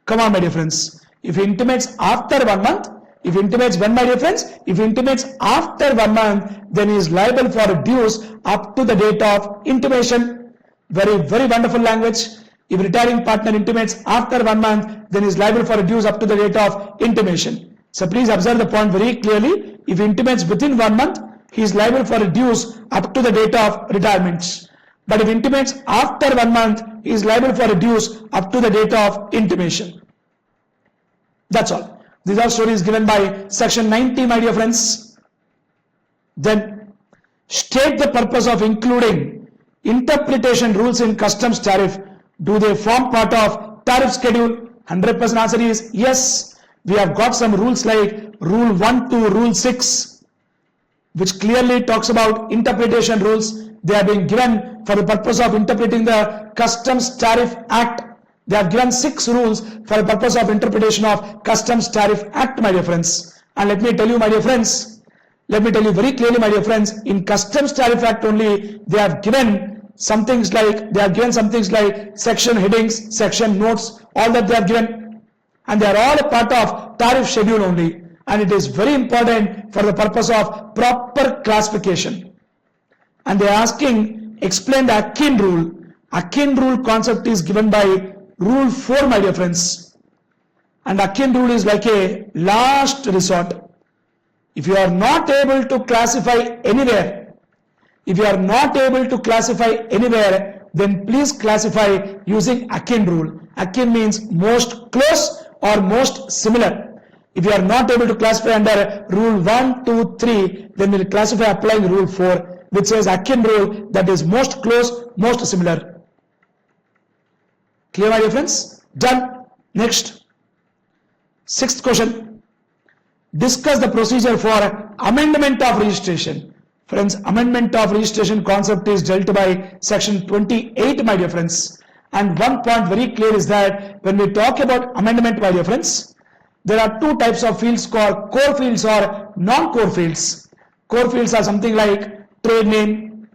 S2: Come on, my dear friends. If he intimates after 1 month, if he intimates when, my dear friends? If he intimates after 1 month, then he is liable for dues up to the date of intimation. Very, very wonderful language. If retiring partner intimates after 1 month, then he is liable for dues up to the date of intimation. So please observe the point very clearly. If he intimates within 1 month, he is liable for dues up to the date of retirement. But if he intimates after 1 month, he is liable for dues up to the date of intimation. That's all. These are stories given by section 90, my dear friends. Then state the purpose of including interpretation rules in customs tariff. Do they form part of tariff schedule? 100% answer is yes. We have got some rules like rule 1 to rule 6, which clearly talks about interpretation rules. They are being given for the purpose of interpreting the Customs Tariff Act. They have given 6 rules for the purpose of interpretation of Customs Tariff Act, my dear friends. And let me tell you, my dear friends, let me tell you very clearly, my dear friends, in Customs Tariff Act only, they have given some things like, section headings, section notes, all that they have given. And they are all a part of tariff schedule only. And it is very important for the purpose of proper classification. And they are asking, explain the Akin rule. Akin rule concept is given by rule 4, my dear friends. And Akin rule is like a last resort. If you are not able to classify anywhere, then please classify using Akin rule. Akin means most close or most similar. If you are not able to classify under rule 1, 2, 3, then we will classify applying rule 4, which says Akin rule, that is most close, most similar. Clear, my dear friends? Done. Next. 6th question. Discuss the procedure for amendment of registration. Friends, amendment of registration concept is dealt by section 28, my dear friends. And one point very clear is that when we talk about amendment, my dear friends, there are 2 types of fields called core fields or non-core fields. Core fields are something like trade name,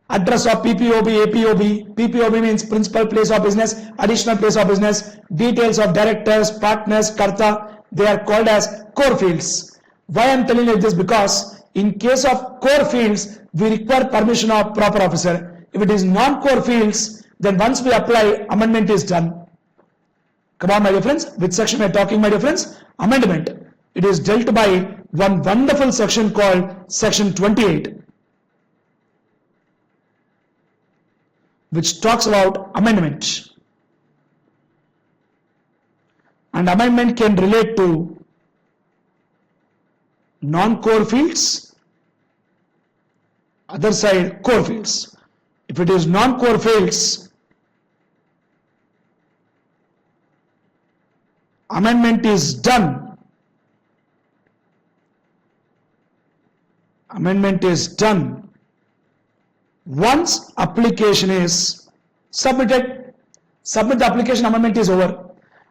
S2: address of PPOB, APOB. PPOB means principal place of business, additional place of business, details of directors, partners, karta. They are called as core fields. Why I am telling you this? Because in case of core fields, we require permission of proper officer. If it is non-core fields, then once we apply, amendment is done. Come on, my dear friends, which section we are talking, my dear friends? Amendment. It is dealt by one wonderful section called section 28, which talks about amendment. And amendment can relate to non-core fields, other side core fields. If it is non-core fields, amendment is done. Amendment is done Once application is submitted, submit the application, amendment is over.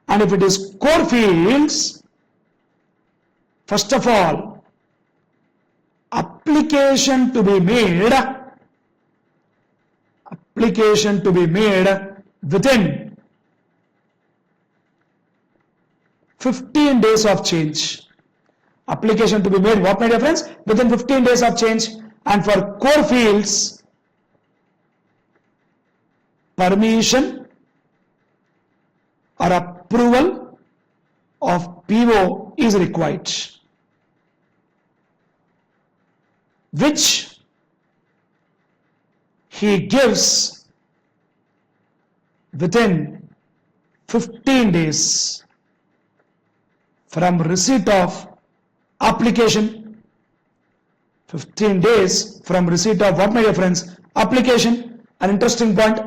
S2: And if it is core fields, first of all, application to be made within 15 days of change. Application to be made, what, my dear friends? Within 15 days of change. And for core fields, permission or approval of PO is required, which he gives within 15 days from receipt of application. 15 days from receipt of what, my dear friends? Application. An interesting point.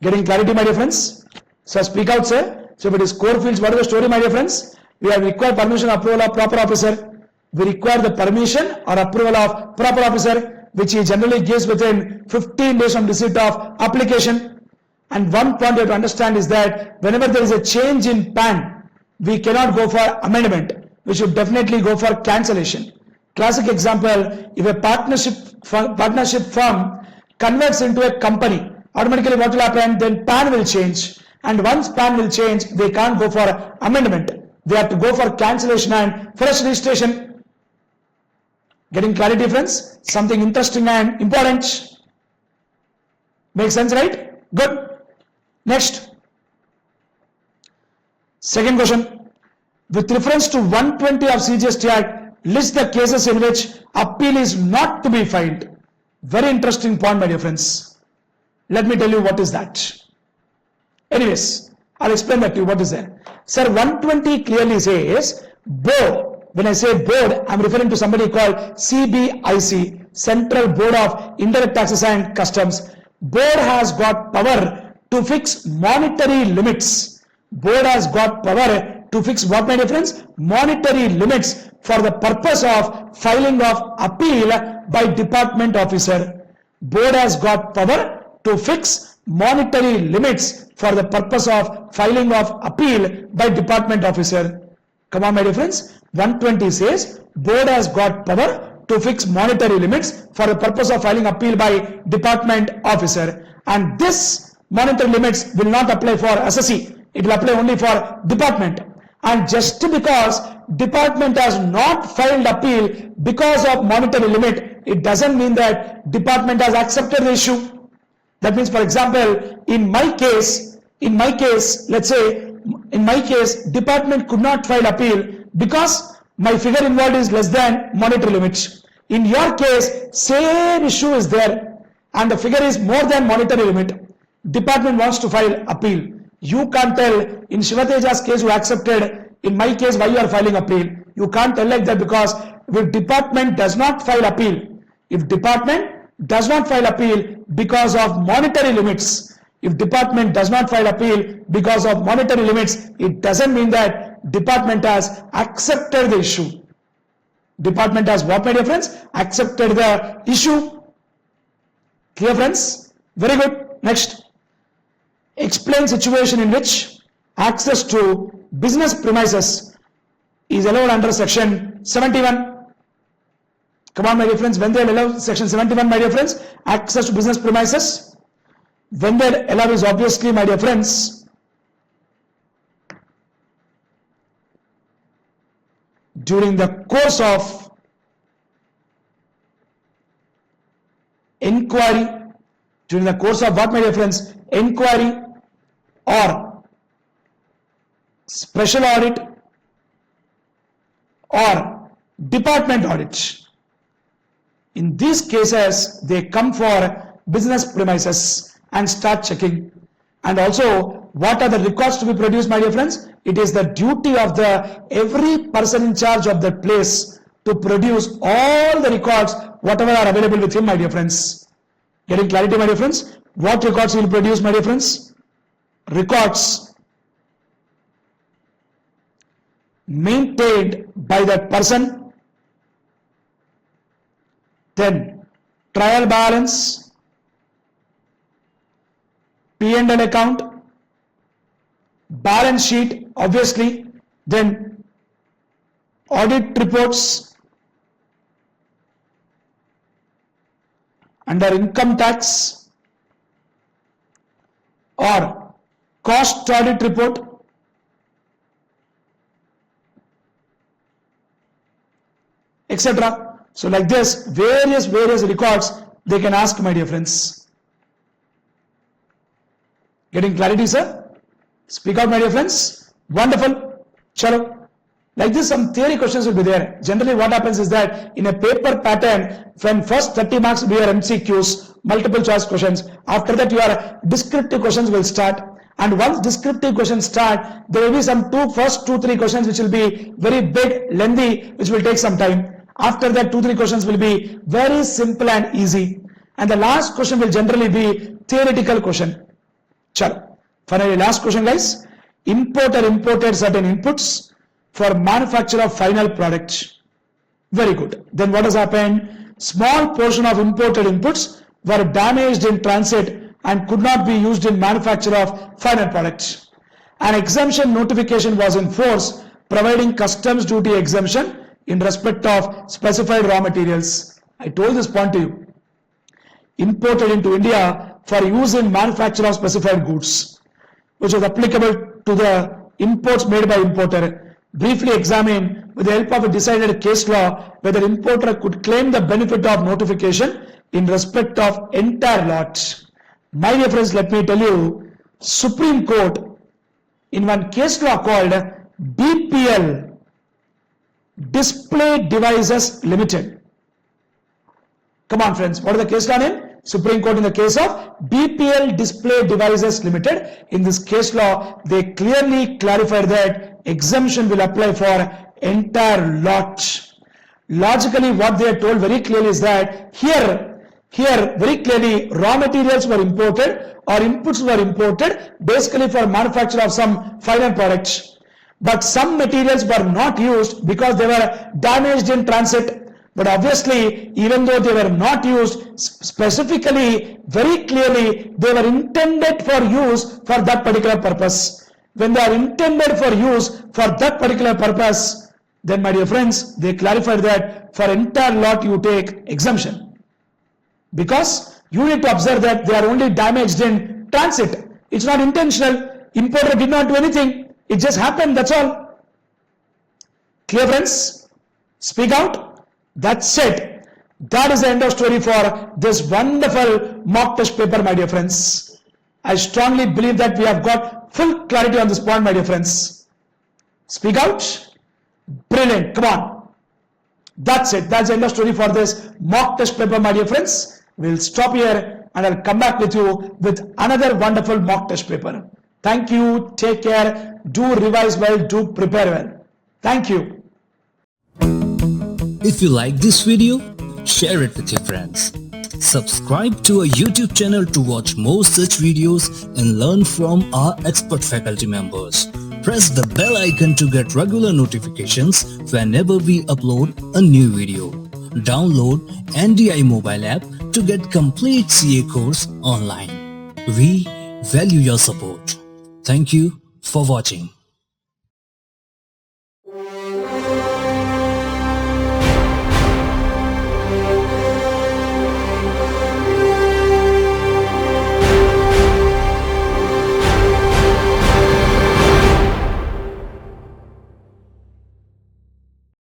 S2: Getting clarity, my dear friends? So speak out, sir. So if it is core fields, what is the story, my dear friends? We have required permission approval of proper officer. We require the permission or approval of proper officer, which he generally gives within 15 days from receipt of application. And one point you have to understand is that whenever there is a change in PAN, we cannot go for amendment. We should definitely go for cancellation. Classic example, if a partnership firm converts into a company, automatically what will happen? Then PAN will change. And once PAN will change, they can't go for amendment. They have to go for cancellation and fresh registration. Getting clarity, friends? Something interesting and important. Makes sense, right? Good. Next. Second question. With reference to 120 of CGST Act, list the cases in which appeal is not to be filed. Very interesting point, my dear friends. Let me tell you what is that. Anyways, I'll explain that to you. What is there? Sir, 120 clearly says board. When I say board, I'm referring to somebody called CBIC, Central Board of Indirect Taxes and Customs. Board has got power to fix monetary limits. Board has got power to fix what, my dear friends? Monetary limits for the purpose of filing of appeal by department officer. Board has got power to fix monetary limits for the purpose of filing of appeal by department officer. Come on, my dear friends. 120 says board has got power to fix monetary limits for the purpose of filing appeal by department officer. And this monetary limits will not apply for assessee. It will apply only for department. And just because department has not filed appeal because of monetary limit, it doesn't mean that department has accepted the issue. That means, for example, in my case, let's say, in my case, department could not file appeal because my figure involved is less than monetary limits. In your case, same issue is there and the figure is more than monetary limit. Department wants to file appeal. You can't tell, in Shivateja's case you accepted, in my case why you are filing appeal. You can't tell like that, because if department does not file appeal, if department does not file appeal because of monetary limits, if department does not file appeal because of monetary limits, it doesn't mean that department has accepted the issue. Department has what, my dear friends? Accepted the issue. Clear, friends? Very good. Next. Explain situation in which access to business premises is allowed under section 71. Come on, my dear friends, when they allow section 71, my dear friends, access to business premises, when they allow is obviously, my dear friends, during the course of inquiry, during the course of what, my dear friends? Inquiry or special audit or department audit. In these cases, they come for business premises and start checking. And also, what are the records to be produced, my dear friends? It is the duty of every person in charge of that place to produce all the records, whatever are available with him, my dear friends. Getting clarity, my dear friends? What records he will produce, my dear friends? Records maintained by that person, then trial balance, P&L account, balance sheet, obviously, then audit reports, under income tax, or cost audit report, etc. So like this, various records they can ask, my dear friends. Getting clarity, sir? Speak out, my dear friends. Wonderful. Chalo. Like this, some theory questions will be there. Generally, what happens is that in a paper pattern, when first 30 marks will be your MCQs, multiple choice questions. After that, your descriptive questions will start. And once descriptive questions start, there will be some first 2-3 questions which will be very big, lengthy, which will take some time. After that, 2-3 questions will be very simple and easy. And the last question will generally be theoretical question. Chalo. Finally, last question, guys. Importer imported certain inputs for manufacture of final product. Very good. Then what has happened? Small portion of imported inputs were damaged in transit and could not be used in manufacture of final products. An exemption notification was in force providing customs duty exemption in respect of specified raw materials. I told this point to you. Imported into India for use in manufacture of specified goods, which was applicable to the imports made by importer. Briefly examine with the help of a decided case law whether importer could claim the benefit of notification in respect of entire lot. My dear friends, let me tell you, Supreme Court in one case law called BPL, Display Devices Limited. Come on friends, what is the case law name? Supreme Court in the case of BPL Display Devices Limited. In this case law, they clearly clarified that exemption will apply for entire lot. Logically, what they are told very clearly is that here very clearly raw materials were imported or inputs were imported basically for manufacture of some final products. But some materials were not used because they were damaged in transit. But obviously, even though they were not used specifically, very clearly, they were intended for use for that particular purpose. When they are intended for use for that particular purpose, then my dear friends, they clarified that for entire lot you take exemption. Because you need to observe that they are only damaged in transit. It's not intentional. Importer did not do anything. It just happened, that's all. Clear friends? Speak out. That's it. That is the end of story for this wonderful mock test paper, my dear friends. I strongly believe that we have got full clarity on this point, my dear friends. Speak out. Brilliant. Come on. That's it. That's the end of story for this mock test paper, my dear friends. We'll stop here and I'll come back with you with another wonderful mock test paper. Thank you. Take care. Do revise well. Do prepare well. Thank you.
S3: If you like this video, share it with your friends. Subscribe to our YouTube channel to watch more such videos and learn from our expert faculty members. Press the bell icon to get regular notifications whenever we upload a new video. Download NDI mobile app to get complete CA course online. We value your support. Thank you for watching.